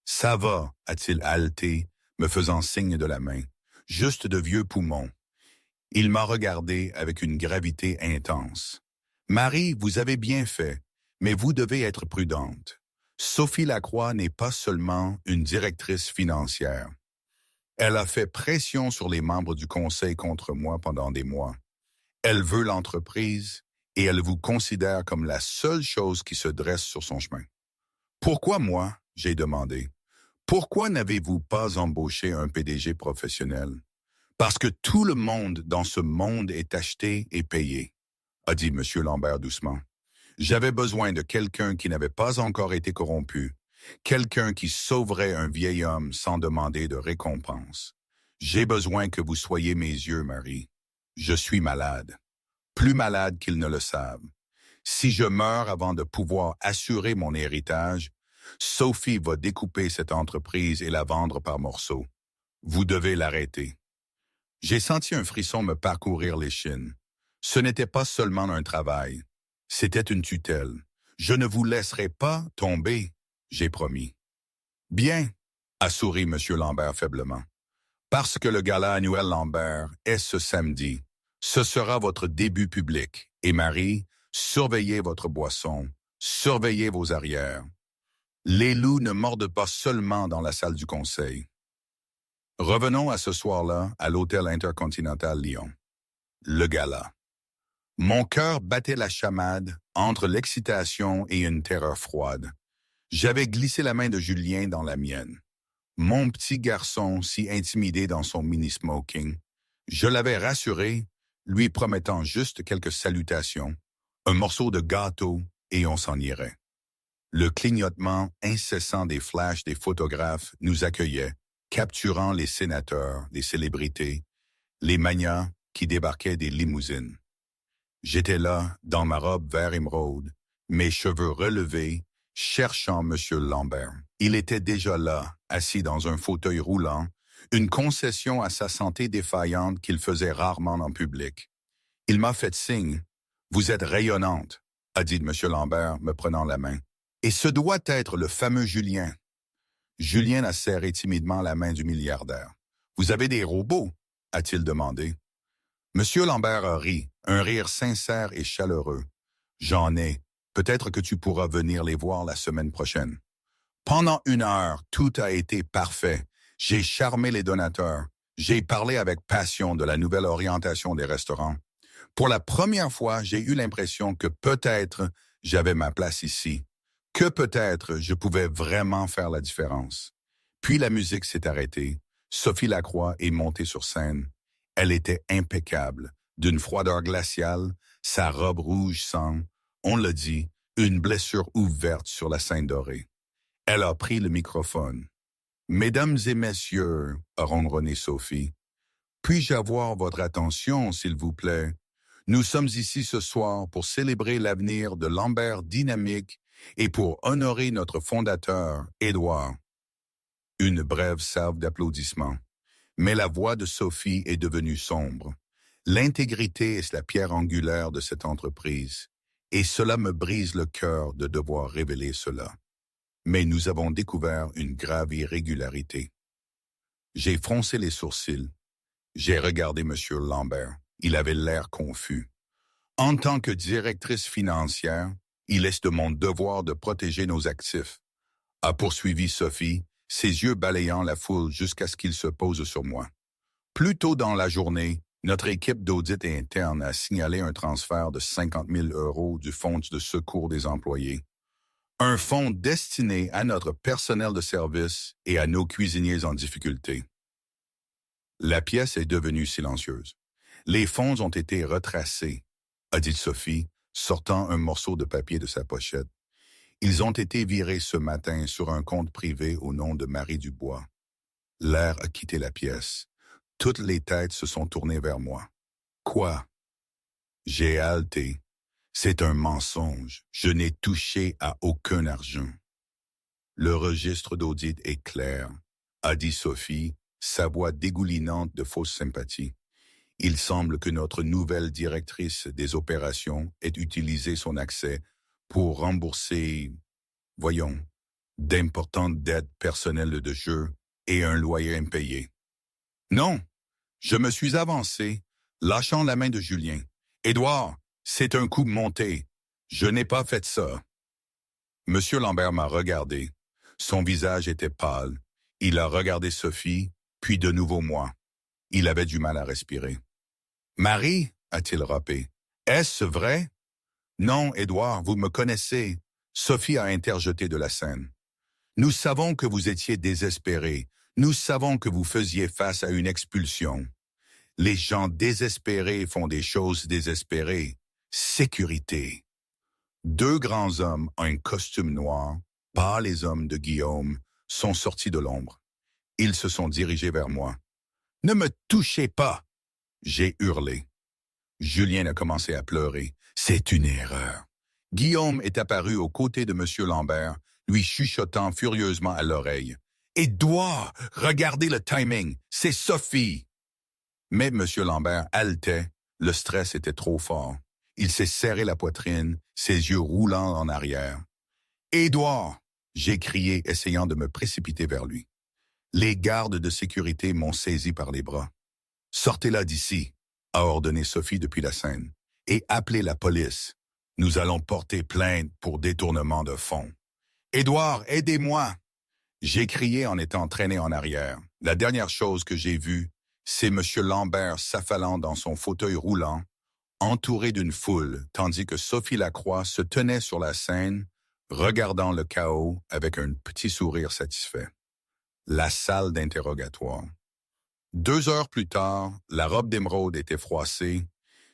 Ça va, a-t-il haleté, me faisant signe de la main. Juste de vieux poumons. Il m'a regardé avec une gravité intense. Marie, vous avez bien fait, mais vous devez être prudente. Sophie Lacroix n'est pas seulement une directrice financière. Elle a fait pression sur les membres du conseil contre moi pendant des mois. Elle veut l'entreprise et elle vous considère comme la seule chose qui se dresse sur son chemin. Pourquoi moi? J'ai demandé. Pourquoi n'avez-vous pas embauché un PDG professionnel? Parce que tout le monde dans ce monde est acheté et payé, a dit M. Lambert doucement. J'avais besoin de quelqu'un qui n'avait pas encore été corrompu, quelqu'un qui sauverait un vieil homme sans demander de récompense. J'ai besoin que vous soyez mes yeux, Marie. Je suis malade, plus malade qu'ils ne le savent. Si je meurs avant de pouvoir assurer mon héritage, Sophie va découper cette entreprise et la vendre par morceaux. Vous devez l'arrêter. J'ai senti un frisson me parcourir l'échine. Ce n'était pas seulement un travail, c'était une tutelle. Je ne vous laisserai pas tomber, j'ai promis. Bien, a souri M. Lambert faiblement. Parce que le gala annuel Lambert est ce samedi. Ce sera votre début public. Et Marie, surveillez votre boisson, surveillez vos arrières. Les loups ne mordent pas seulement dans la salle du conseil. Revenons à ce soir-là à l'hôtel Intercontinental Lyon. Le gala. Mon cœur battait la chamade entre l'excitation et une terreur froide. J'avais glissé la main de Julien dans la mienne. Mon petit garçon, si intimidé dans son mini-smoking, je l'avais rassuré, lui promettant juste quelques salutations, un morceau de gâteau et on s'en irait. Le clignotement incessant des flashs des photographes nous accueillait, capturant les sénateurs, les célébrités, les manias qui débarquaient des limousines. J'étais là, dans ma robe vert émeraude, mes cheveux relevés, cherchant M. Lambert. Il était déjà là, assis dans un fauteuil roulant, une concession à sa santé défaillante qu'il faisait rarement en public. Il m'a fait signe. « Vous êtes rayonnante », a dit M. Lambert, me prenant la main. « Et ce doit être le fameux Julien. » Julien a serré timidement la main du milliardaire. « Vous avez des robots ?» a-t-il demandé. M. Lambert a ri, un rire sincère et chaleureux. « J'en ai. Peut-être que tu pourras venir les voir la semaine prochaine. » Pendant 1 heure, tout a été parfait. J'ai charmé les donateurs. J'ai parlé avec passion de la nouvelle orientation des restaurants. Pour la première fois, j'ai eu l'impression que peut-être j'avais ma place ici, que peut-être je pouvais vraiment faire la différence. Puis la musique s'est arrêtée. Sophie Lacroix est montée sur scène. Elle était impeccable, d'une froideur glaciale, sa robe rouge sang, on l'a dit, une blessure ouverte sur la scène dorée. Elle a pris le microphone. « Mesdames et messieurs, » a ronronné Sophie, « puis-je avoir votre attention, s'il vous plaît? Nous sommes ici ce soir pour célébrer l'avenir de Lambert Dynamique et pour honorer notre fondateur, Édouard. » Une brève salve d'applaudissements. Mais la voix de Sophie est devenue sombre. L'intégrité est la pierre angulaire de cette entreprise, et cela me brise le cœur de devoir révéler cela. Mais nous avons découvert une grave irrégularité. J'ai froncé les sourcils. J'ai regardé M. Lambert. Il avait l'air confus. En tant que directrice financière, il est de mon devoir de protéger nos actifs, a poursuivi Sophie, ses yeux balayant la foule jusqu'à ce qu'il se pose sur moi. Plus tôt dans la journée, notre équipe d'audit interne a signalé un transfert de 50 000 € du Fonds de secours des employés. Un fonds destiné à notre personnel de service et à nos cuisiniers en difficulté. La pièce est devenue silencieuse. Les fonds ont été retracés, a dit Sophie, sortant un morceau de papier de sa pochette. Ils ont été virés ce matin sur un compte privé au nom de Marie Dubois. L'air a quitté la pièce. Toutes les têtes se sont tournées vers moi. Quoi? J'ai haleté. C'est un mensonge. Je n'ai touché à aucun argent. Le registre d'audit est clair, a dit Sophie, sa voix dégoulinante de fausse sympathie. Il semble que notre nouvelle directrice des opérations ait utilisé son accès pour rembourser, voyons, d'importantes dettes personnelles de jeu et un loyer impayé. Non, je me suis avancé, lâchant la main de Julien. « Édouard, c'est un coup monté. Je n'ai pas fait ça. » M. Lambert m'a regardé. Son visage était pâle. Il a regardé Sophie, puis de nouveau moi. Il avait du mal à respirer. « Marie, a-t-il râpé, est-ce vrai? » « Non, Édouard, vous me connaissez. » Sophie a interjeté de la scène. « Nous savons que vous étiez désespéré. Nous savons que vous faisiez face à une expulsion. Les gens désespérés font des choses désespérées. Sécurité. » 2 grands hommes en un costume noir, pas les hommes de Guillaume, sont sortis de l'ombre. Ils se sont dirigés vers moi. « Ne me touchez pas !» J'ai hurlé. Julien a commencé à pleurer. C'est une erreur. Guillaume est apparu aux côtés de M. Lambert, lui chuchotant furieusement à l'oreille. « Édouard, regardez le timing, c'est Sophie !» Mais M. Lambert haletait, le stress était trop fort. Il s'est serré la poitrine, ses yeux roulant en arrière. « Édouard !» j'ai crié, essayant de me précipiter vers lui. Les gardes de sécurité m'ont saisi par les bras. « Sortez-la d'ici !» a ordonné Sophie depuis la scène. « Et appelez la police. Nous allons porter plainte pour détournement de fonds. »« Édouard, aidez-moi !» j'ai crié en étant traîné en arrière. La dernière chose que j'ai vue, c'est M. Lambert s'affalant dans son fauteuil roulant, entouré d'une foule, tandis que Sophie Lacroix se tenait sur la scène, regardant le chaos avec un petit sourire satisfait. La salle d'interrogatoire. 2 heures plus tard, la robe d'émeraude était froissée.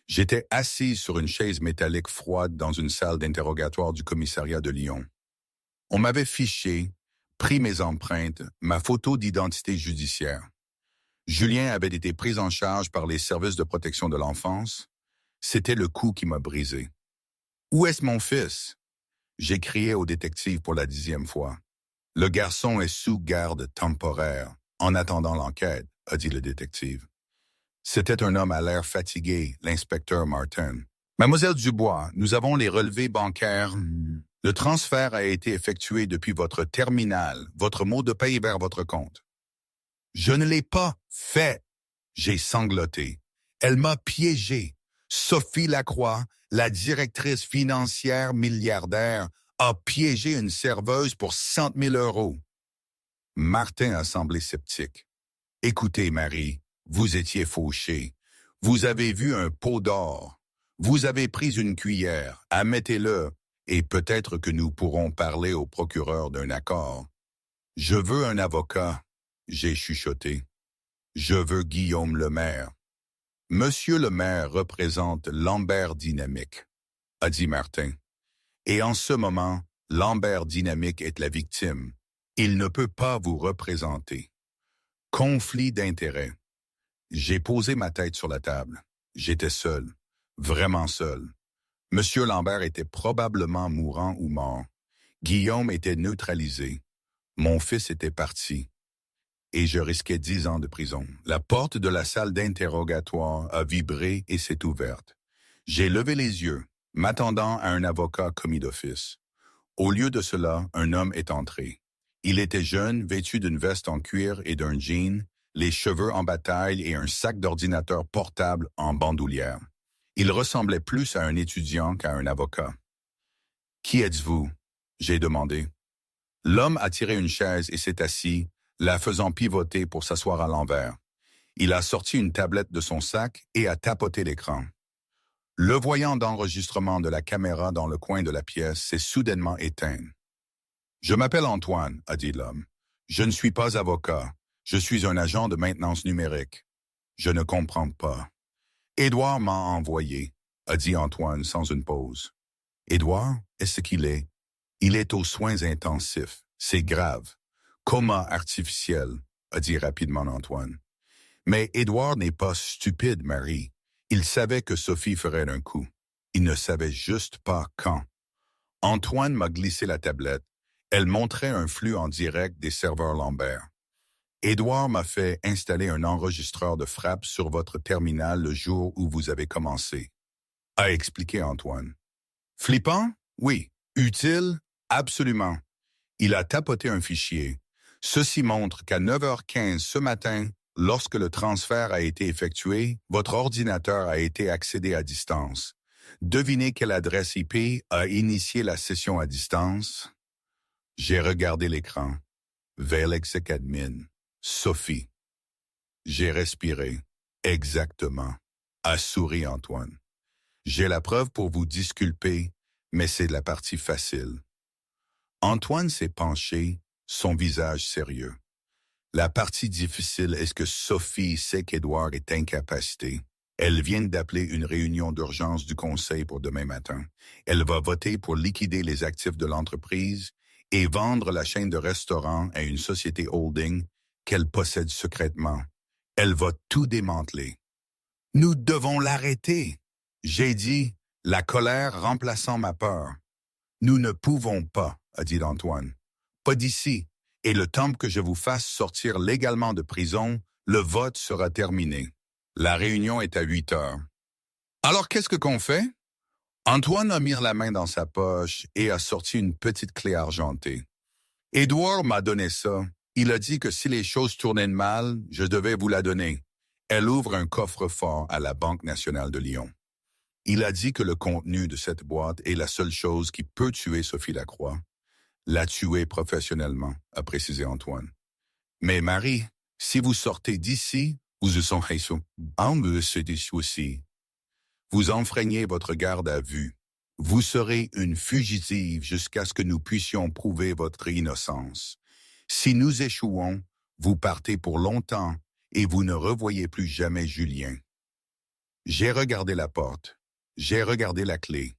J'étais assise sur une chaise métallique froide dans une salle d'interrogatoire du commissariat de Lyon. On m'avait fiché, pris mes empreintes, ma photo d'identité judiciaire. Julien avait été pris en charge par les services de protection de l'enfance. C'était le coup qui m'a brisé. Où est-ce mon fils? J'ai crié au détective pour la 10e fois. Le garçon est sous garde temporaire, en attendant l'enquête, a dit le détective. C'était un homme à l'air fatigué, l'inspecteur Martin. Mademoiselle Dubois, nous avons les relevés bancaires. Le transfert a été effectué depuis votre terminal. Votre mot de paie vers votre compte. Je ne l'ai pas fait. J'ai sangloté. Elle m'a piégé. Sophie Lacroix, la directrice financière milliardaire, a piégé une serveuse pour 100 000 €. Martin a semblé sceptique. Écoutez, Marie, vous étiez fauchée. Vous avez vu un pot d'or. Vous avez pris une cuillère. Admettez-le, et peut-être que nous pourrons parler au procureur d'un accord. Je veux un avocat, j'ai chuchoté. Je veux Guillaume Lemaire. Monsieur Lemaire représente Lambert Dynamique, a dit Martin. Et en ce moment, Lambert Dynamique est la victime. Il ne peut pas vous représenter. Conflit d'intérêts. J'ai posé ma tête sur la table. J'étais seul, vraiment seul. Monsieur Lambert était probablement mourant ou mort. Guillaume était neutralisé. Mon fils était parti. Et je risquais 10 ans de prison. La porte de la salle d'interrogatoire a vibré et s'est ouverte. J'ai levé les yeux, m'attendant à un avocat commis d'office. Au lieu de cela, un homme est entré. Il était jeune, vêtu d'une veste en cuir et d'un jean, les cheveux en bataille et un sac d'ordinateur portable en bandoulière. Il ressemblait plus à un étudiant qu'à un avocat. « Qui êtes-vous » j'ai demandé. L'homme a tiré une chaise et s'est assis, la faisant pivoter pour s'asseoir à l'envers. Il a sorti une tablette de son sac et a tapoté l'écran. Le voyant d'enregistrement de la caméra dans le coin de la pièce s'est soudainement éteint. « Je m'appelle Antoine » a dit l'homme. « Je ne suis pas avocat. Je suis un agent de maintenance numérique. » Je ne comprends pas. « Édouard m'a envoyé » a dit Antoine sans une pause. « Édouard, est-ce qu'il est? » « Il est aux soins intensifs. C'est grave. Coma artificiel » a dit rapidement Antoine. « Mais Édouard n'est pas stupide, Marie. Il savait que Sophie ferait un coup. Il ne savait juste pas quand. » Antoine m'a glissé la tablette. Elle montrait un flux en direct des serveurs Lambert. « Édouard m'a fait installer un enregistreur de frappe sur votre terminal le jour où vous avez commencé, » a expliqué Antoine. « Flippant? Oui. Utile? Absolument. Il a tapoté un fichier. Ceci montre qu'à 9h15 ce matin, lorsque le transfert a été effectué, votre ordinateur a été accédé à distance. Devinez quelle adresse IP a initié la session à distance? » J'ai regardé l'écran. Velexec-admin. Sophie. J'ai respiré. Exactement. A souri Antoine. J'ai la preuve pour vous disculper, mais c'est la partie facile. Antoine s'est penché, son visage sérieux. La partie difficile est que Sophie sait qu'Édouard est incapacité. Elle vient d'appeler une réunion d'urgence du conseil pour demain matin. Elle va voter pour liquider les actifs de l'entreprise et vendre la chaîne de restaurants à une société holding qu'elle possède secrètement. Elle va tout démanteler. Nous devons l'arrêter. J'ai dit, la colère remplaçant ma peur. Nous ne pouvons pas, a dit Antoine. Pas d'ici. Et le temps que je vous fasse sortir légalement de prison, le vote sera terminé. La réunion est à 8 heures. Alors qu'est-ce qu'on fait? Antoine a mis la main dans sa poche et a sorti une petite clé argentée. Édouard m'a donné ça. Il a dit que si les choses tournaient mal, je devais vous la donner. Elle ouvre un coffre-fort à la Banque nationale de Lyon. Il a dit que le contenu de cette boîte est la seule chose qui peut tuer Sophie Lacroix. La tuer professionnellement, a précisé Antoine. Mais Marie, si vous sortez d'ici, vous aussi. Vous enfreignez votre garde à vue. Vous serez une fugitive jusqu'à ce que nous puissions prouver votre innocence. Si nous échouons, vous partez pour longtemps et vous ne revoyez plus jamais Julien. J'ai regardé la porte. J'ai regardé la clé.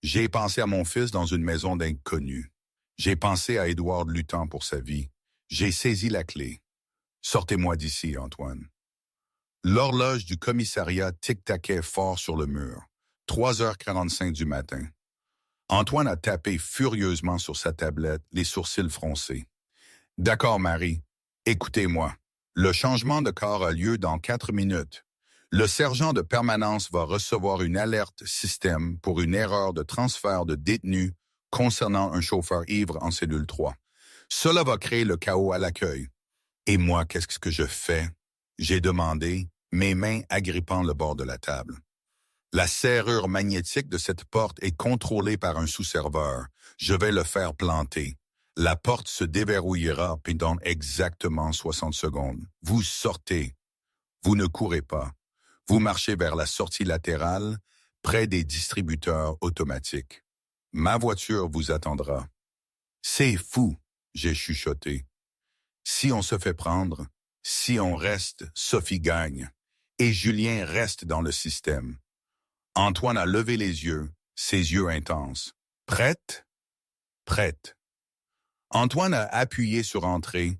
J'ai pensé à mon fils dans une maison d'inconnus. J'ai pensé à Édouard luttant pour sa vie. J'ai saisi la clé. Sortez-moi d'ici, Antoine. L'horloge du commissariat tic-taquait fort sur le mur. 3h45 du matin. Antoine a tapé furieusement sur sa tablette, les sourcils froncés. « D'accord, Marie. Écoutez-moi. Le changement de corps a lieu dans 4 minutes. Le sergent de permanence va recevoir une alerte système pour une erreur de transfert de détenu concernant un chauffeur ivre en cellule 3. Cela va créer le chaos à l'accueil. Et moi, qu'est-ce que je fais? J'ai demandé, mes mains agrippant le bord de la table. La serrure magnétique de cette porte est contrôlée par un sous-serveur. Je vais le faire planter. La porte se déverrouillera pendant exactement 60 secondes. Vous sortez. Vous ne courez pas. Vous marchez vers la sortie latérale, près des distributeurs automatiques. Ma voiture vous attendra. C'est fou, j'ai chuchoté. Si on se fait prendre, si on reste, Sophie gagne. Et Julien reste dans le système. Antoine a levé les yeux, ses yeux intenses. Prête? Prête. Antoine a appuyé sur entrée.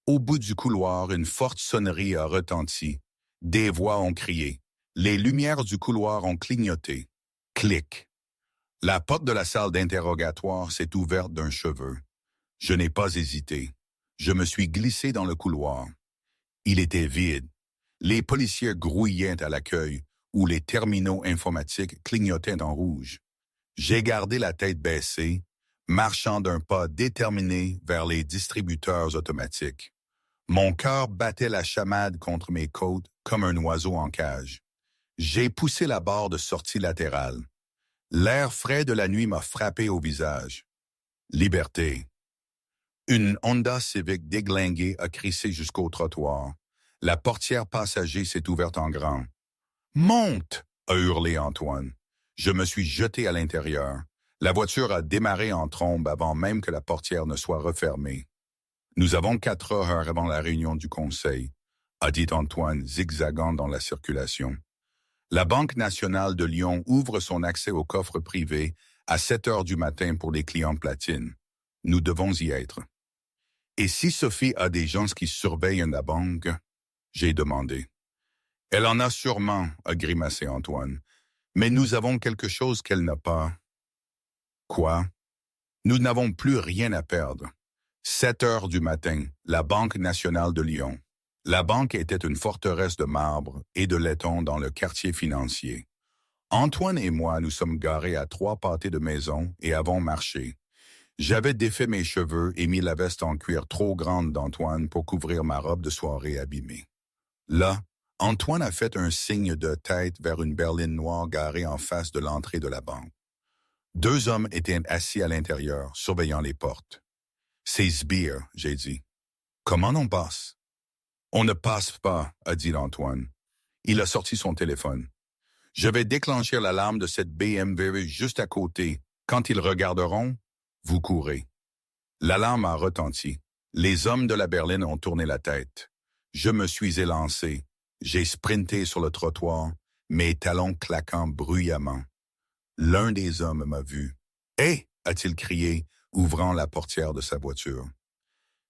Au bout du couloir, une forte sonnerie a retenti. Des voix ont crié. Les lumières du couloir ont clignoté. Clic. La porte de la salle d'interrogatoire s'est ouverte d'un cheveu. Je n'ai pas hésité. Je me suis glissé dans le couloir. Il était vide. Les policiers grouillaient à l'accueil, où les terminaux informatiques clignotaient en rouge. J'ai gardé la tête baissée, marchant d'un pas déterminé vers les distributeurs automatiques. Mon cœur battait la chamade contre mes côtes comme un oiseau en cage. J'ai poussé la barre de sortie latérale. L'air frais de la nuit m'a frappé au visage. Liberté. Une Honda Civic déglinguée a crissé jusqu'au trottoir. La portière passager s'est ouverte en grand. « Monte !» a hurlé Antoine. Je me suis jeté à l'intérieur. La voiture a démarré en trombe avant même que la portière ne soit refermée. « Nous avons 4 heures avant la réunion du conseil », a dit Antoine, zigzagant dans la circulation. La Banque nationale de Lyon ouvre son accès au coffre privé à 7 heures du matin pour les clients platine. Nous devons y être. « Et si Sophie a des gens qui surveillent la banque ?» j'ai demandé. « Elle en a sûrement, » a grimacé Antoine. « Mais nous avons quelque chose qu'elle n'a pas. » « Quoi? » « Nous n'avons plus rien à perdre. 7 heures du matin, la Banque nationale de Lyon. La banque était une forteresse de marbre et de laiton dans le quartier financier. Antoine et moi nous sommes garés à 3 pâtés de maison et avons marché. J'avais défait mes cheveux et mis la veste en cuir trop grande d'Antoine pour couvrir ma robe de soirée abîmée. Là, Antoine a fait un signe de tête vers une berline noire garée en face de l'entrée de la banque. 2 hommes étaient assis à l'intérieur, surveillant les portes. « C'est sbires », j'ai dit. « Comment on passe ?»« On ne passe pas », a dit Antoine. Il a sorti son téléphone. « Je vais déclencher l'alarme de cette BMW juste à côté. Quand ils regarderont, vous courez. » L'alarme a retenti. Les hommes de la berline ont tourné la tête. Je me suis élancé. J'ai sprinté sur le trottoir, mes talons claquant bruyamment. L'un des hommes m'a vu. « Hé !» a-t-il crié, ouvrant la portière de sa voiture.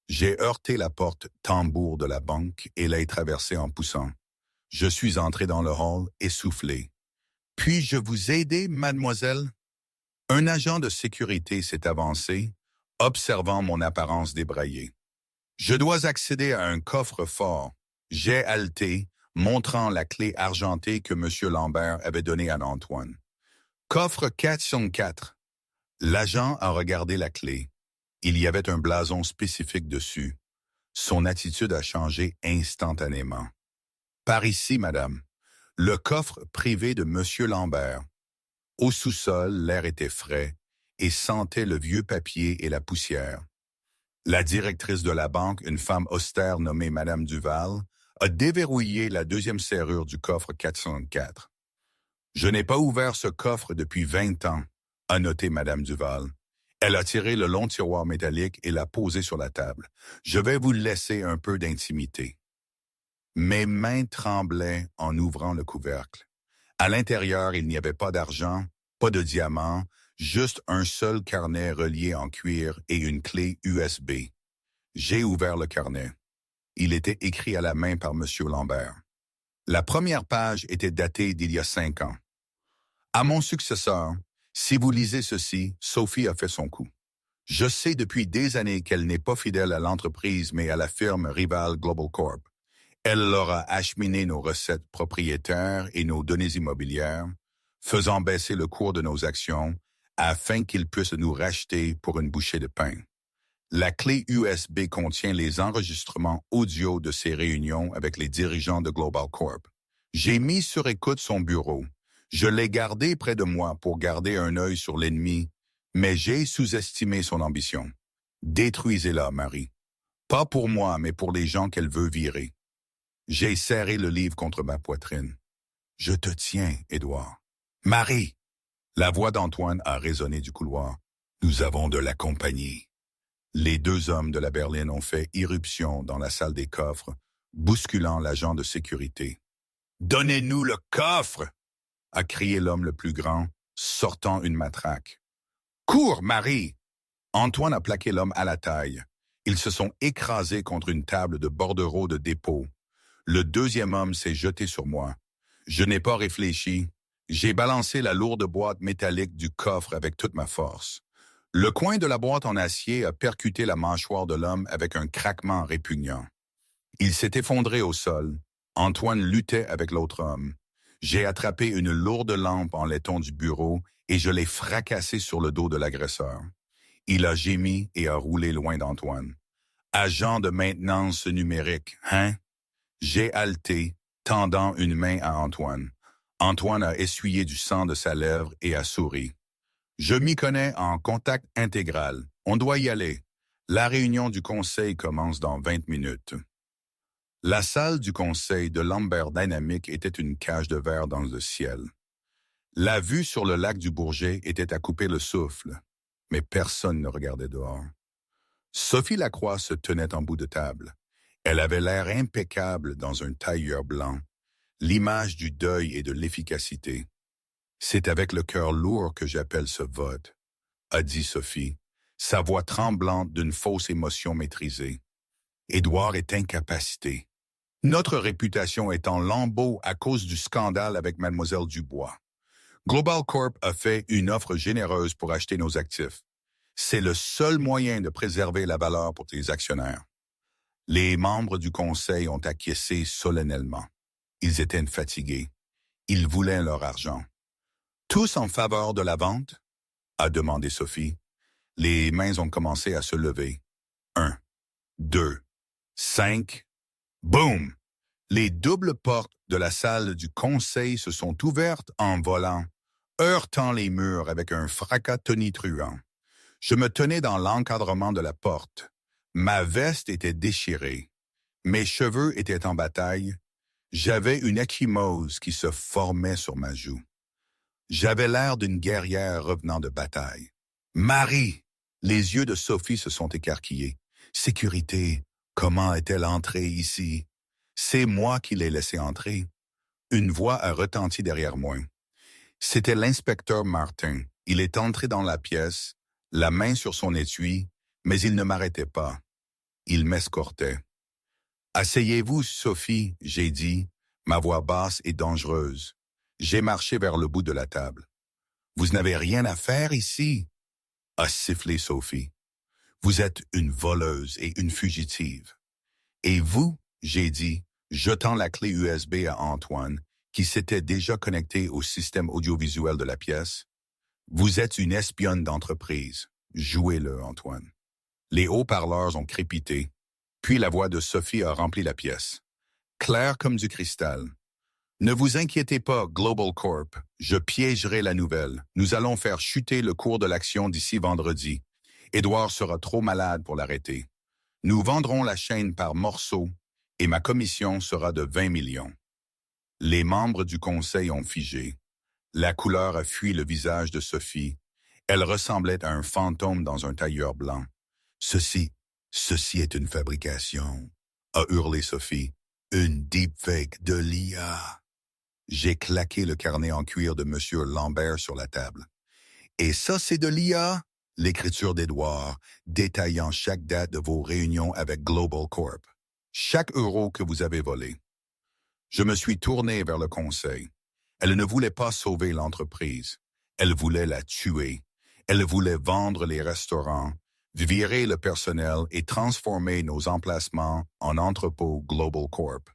J'ai heurté la porte tambour de la banque et l'ai traversée en poussant. Je suis entré dans le hall, essoufflé. « Puis-je vous aider, mademoiselle? » Un agent de sécurité s'est avancé, observant mon apparence débraillée. « Je dois accéder à un coffre-fort. » J'ai haleté, montrant la clé argentée que M. Lambert avait donnée à Antoine. Coffre 404. L'agent a regardé la clé. Il y avait un blason spécifique dessus. Son attitude a changé instantanément. Par ici, madame. Le coffre privé de M. Lambert. Au sous-sol, l'air était frais et sentait le vieux papier et la poussière. La directrice de la banque, une femme austère nommée Madame Duval, a déverrouillé la 2e serrure du coffre 404. « Je n'ai pas ouvert ce coffre depuis 20 ans, » a noté Madame Duval. Elle a tiré le long tiroir métallique et l'a posé sur la table. « Je vais vous laisser un peu d'intimité. » Mes mains tremblaient en ouvrant le couvercle. À l'intérieur, il n'y avait pas d'argent, pas de diamants, juste un seul carnet relié en cuir et une clé USB. J'ai ouvert le carnet. Il était écrit à la main par M. Lambert. La première page était datée d'il y a 5 ans. À mon successeur, si vous lisez ceci, Sophie a fait son coup. Je sais depuis des années qu'elle n'est pas fidèle à l'entreprise, mais à la firme rivale Global Corp. Elle leur a acheminé nos recettes propriétaires et nos données immobilières, faisant baisser le cours de nos actions afin qu'ils puissent nous racheter pour une bouchée de pain. La clé USB contient les enregistrements audio de ces réunions avec les dirigeants de Global Corp. J'ai mis sur écoute son bureau. Je l'ai gardé près de moi pour garder un œil sur l'ennemi, mais j'ai sous-estimé son ambition. Détruisez-la, Marie. Pas pour moi, mais pour les gens qu'elle veut virer. J'ai serré le livre contre ma poitrine. Je te tiens, Édouard. Marie! La voix d'Antoine a résonné du couloir. Nous avons de la compagnie. Les 2 hommes de la berline ont fait irruption dans la salle des coffres, bousculant l'agent de sécurité. « Donnez-nous le coffre !» a crié l'homme le plus grand, sortant une matraque. « Cours, Marie !» Antoine a plaqué l'homme à la taille. Ils se sont écrasés contre une table de bordereau de dépôt. Le 2e homme s'est jeté sur moi. Je n'ai pas réfléchi. J'ai balancé la lourde boîte métallique du coffre avec toute ma force. Le coin de la boîte en acier a percuté la mâchoire de l'homme avec un craquement répugnant. Il s'est effondré au sol. Antoine luttait avec l'autre homme. J'ai attrapé une lourde lampe en laiton du bureau et je l'ai fracassée sur le dos de l'agresseur. Il a gémi et a roulé loin d'Antoine. « Agent de maintenance numérique, hein? » J'ai haleté, tendant une main à Antoine. Antoine a essuyé du sang de sa lèvre et a souri. « Je m'y connais en contact intégral. On doit y aller. La réunion du conseil commence dans 20 minutes. » La salle du conseil de Lambert Dynamics était une cage de verre dans le ciel. La vue sur le lac du Bourget était à couper le souffle, mais personne ne regardait dehors. Sophie Lacroix se tenait en bout de table. Elle avait l'air impeccable dans un tailleur blanc, l'image du deuil et de l'efficacité. « C'est avec le cœur lourd que j'appelle ce vote », a dit Sophie, sa voix tremblante d'une fausse émotion maîtrisée. Édouard est incapacité. Notre réputation est en lambeaux à cause du scandale avec Mademoiselle Dubois. Global Corp a fait une offre généreuse pour acheter nos actifs. C'est le seul moyen de préserver la valeur pour tes actionnaires. Les membres du conseil ont acquiescé solennellement. Ils étaient fatigués. Ils voulaient leur argent. « Tous en faveur de la vente ?» a demandé Sophie. Les mains ont commencé à se lever. 1, 2, 5. Boum! Les doubles portes de la salle du conseil se sont ouvertes en volant, heurtant les murs avec un fracas tonitruant. Je me tenais dans l'encadrement de la porte. Ma veste était déchirée. Mes cheveux étaient en bataille. J'avais une ecchymose qui se formait sur ma joue. J'avais l'air d'une guerrière revenant de bataille. « Marie !» Les yeux de Sophie se sont écarquillés. « Sécurité, comment est-elle entrée ici? » « C'est moi qui l'ai laissée entrer. » Une voix a retenti derrière moi. C'était l'inspecteur Martin. Il est entré dans la pièce, la main sur son étui, mais il ne m'arrêtait pas. Il m'escortait. « Asseyez-vous, Sophie, » j'ai dit, ma voix basse et dangereuse. J'ai marché vers le bout de la table. « Vous n'avez rien à faire ici ?» a sifflé Sophie. « Vous êtes une voleuse et une fugitive. » « Et vous ?» j'ai dit, jetant la clé USB à Antoine, qui s'était déjà connecté au système audiovisuel de la pièce. « Vous êtes une espionne d'entreprise. Jouez-le, Antoine. » Les haut-parleurs ont crépité, puis la voix de Sophie a rempli la pièce. Claire comme du cristal. « Ne vous inquiétez pas, Global Corp. Je piégerai la nouvelle. Nous allons faire chuter le cours de l'action d'ici vendredi. Édouard sera trop malade pour l'arrêter. Nous vendrons la chaîne par morceaux et ma commission sera de 20 millions. » Les membres du conseil ont figé. La couleur a fui le visage de Sophie. Elle ressemblait à un fantôme dans un tailleur blanc. « Ceci est une fabrication, » a hurlé Sophie. « Une deepfake de l'IA. » J'ai claqué le carnet en cuir de M. Lambert sur la table. « Et ça, c'est de l'IA? » L'écriture d'Édouard, détaillant chaque date de vos réunions avec Global Corp. Chaque euro que vous avez volé. Je me suis tourné vers le conseil. Elle ne voulait pas sauver l'entreprise. Elle voulait la tuer. Elle voulait vendre les restaurants, virer le personnel et transformer nos emplacements en entrepôt Global Corp.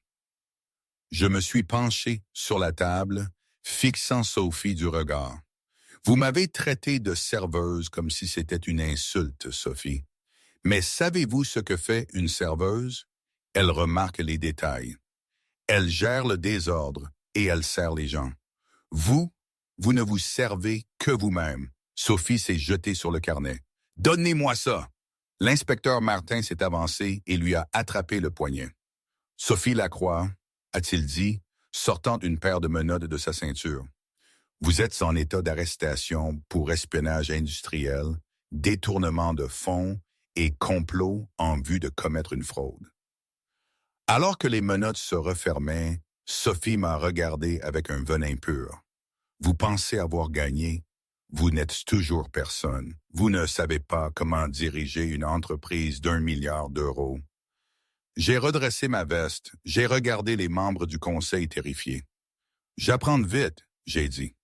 Je me suis penché sur la table, fixant Sophie du regard. Vous m'avez traité de serveuse comme si c'était une insulte, Sophie. Mais savez-vous ce que fait une serveuse? Elle remarque les détails. Elle gère le désordre et elle sert les gens. Vous, vous ne vous servez que vous-même. Sophie s'est jetée sur le carnet. Donnez-moi ça! L'inspecteur Martin s'est avancé et lui a attrapé le poignet. Sophie Lacroix, a-t-il dit, sortant une paire de menottes de sa ceinture. Vous êtes en état d'arrestation pour espionnage industriel, détournement de fonds et complot en vue de commettre une fraude. Alors que les menottes se refermaient, Sophie m'a regardé avec un venin pur. Vous pensez avoir gagné? Vous n'êtes toujours personne. Vous ne savez pas comment diriger une entreprise d'1 milliard d'euros. J'ai redressé ma veste, j'ai regardé les membres du conseil terrifiés. J'apprends vite, j'ai dit.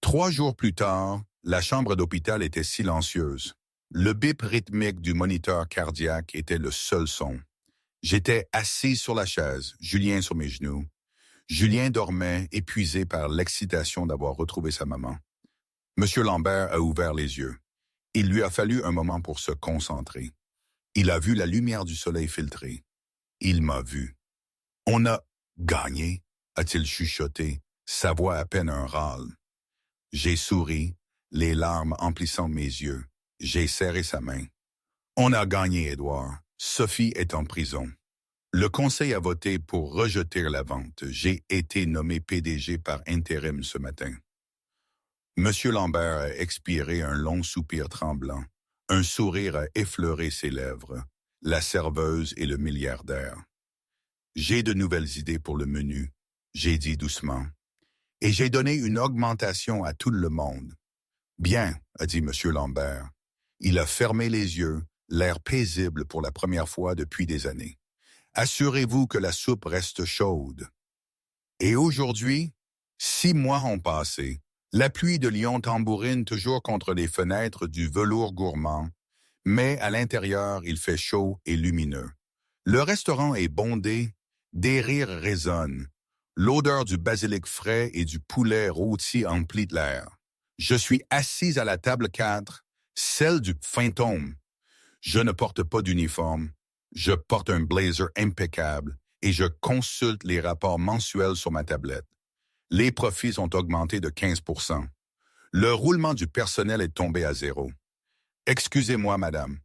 3 jours plus tard, la chambre d'hôpital était silencieuse. Le bip rythmique du moniteur cardiaque était le seul son. J'étais assis sur la chaise, Julien sur mes genoux. Julien dormait, épuisé par l'excitation d'avoir retrouvé sa maman. Monsieur Lambert a ouvert les yeux. Il lui a fallu un moment pour se concentrer. Il a vu la lumière du soleil filtrer. Il m'a vu. On a gagné, a-t-il chuchoté, sa voix à peine un râle. J'ai souri, les larmes emplissant mes yeux. J'ai serré sa main. On a gagné, Édouard. Sophie est en prison. Le conseil a voté pour rejeter la vente. J'ai été nommé PDG par intérim ce matin. Monsieur Lambert a expiré un long soupir tremblant. Un sourire a effleuré ses lèvres. La serveuse et le milliardaire. J'ai de nouvelles idées pour le menu, j'ai dit doucement. Et j'ai donné une augmentation à tout le monde. Bien, a dit Monsieur Lambert. Il a fermé les yeux, l'air paisible pour la première fois depuis des années. Assurez-vous que la soupe reste chaude. Et aujourd'hui, 6 mois ont passé. La pluie de Lyon tambourine toujours contre les fenêtres du velours gourmand, mais à l'intérieur, il fait chaud et lumineux. Le restaurant est bondé, des rires résonnent. L'odeur du basilic frais et du poulet rôti emplit l'air. Je suis assise à la table 4, celle du fantôme. Je ne porte pas d'uniforme. Je porte un blazer impeccable et je consulte les rapports mensuels sur ma tablette. Les profits ont augmenté de 15%. Le roulement du personnel est tombé à 0. Excusez-moi, madame.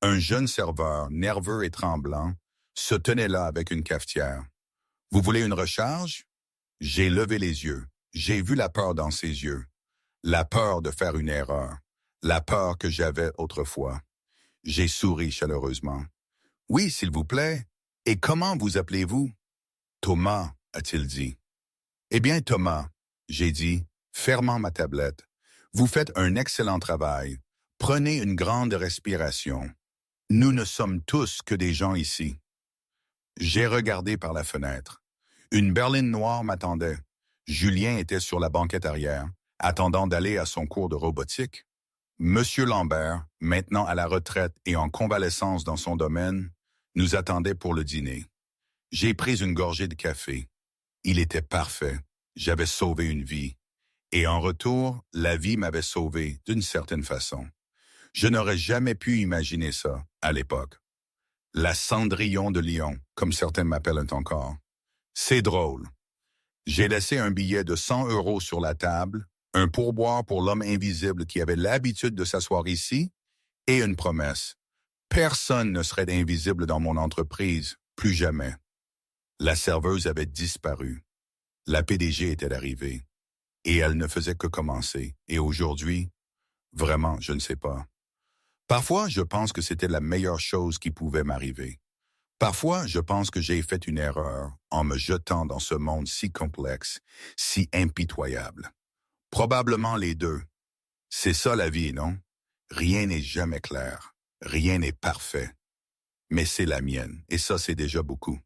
Un jeune serveur, nerveux et tremblant, se tenait là avec une cafetière. Vous voulez une recharge? J'ai levé les yeux. J'ai vu la peur dans ses yeux. La peur de faire une erreur. La peur que j'avais autrefois. J'ai souri chaleureusement. Oui, s'il vous plaît. Et comment vous appelez-vous? Thomas, a-t-il dit. Eh bien, Thomas, j'ai dit, fermant ma tablette. Vous faites un excellent travail. Prenez une grande respiration. Nous ne sommes tous que des gens ici. J'ai regardé par la fenêtre. Une berline noire m'attendait. Julien était sur la banquette arrière, attendant d'aller à son cours de robotique. Monsieur Lambert, maintenant à la retraite et en convalescence dans son domaine, nous attendait pour le dîner. J'ai pris une gorgée de café. Il était parfait. J'avais sauvé une vie. Et en retour, la vie m'avait sauvé d'une certaine façon. Je n'aurais jamais pu imaginer ça à l'époque. La Cendrillon de Lyon, comme certains m'appellent encore. C'est drôle. J'ai laissé un billet de 100 € sur la table, un pourboire pour l'homme invisible qui avait l'habitude de s'asseoir ici, et une promesse. Personne ne serait invisible dans mon entreprise, plus jamais. La serveuse avait disparu. La PDG était arrivée. Et elle ne faisait que commencer. Et aujourd'hui, vraiment, je ne sais pas. Parfois, je pense que c'était la meilleure chose qui pouvait m'arriver. Parfois, je pense que j'ai fait une erreur en me jetant dans ce monde si complexe, si impitoyable. Probablement les deux. C'est ça la vie, non? Rien n'est jamais clair. Rien n'est parfait. Mais c'est la mienne, et ça, c'est déjà beaucoup.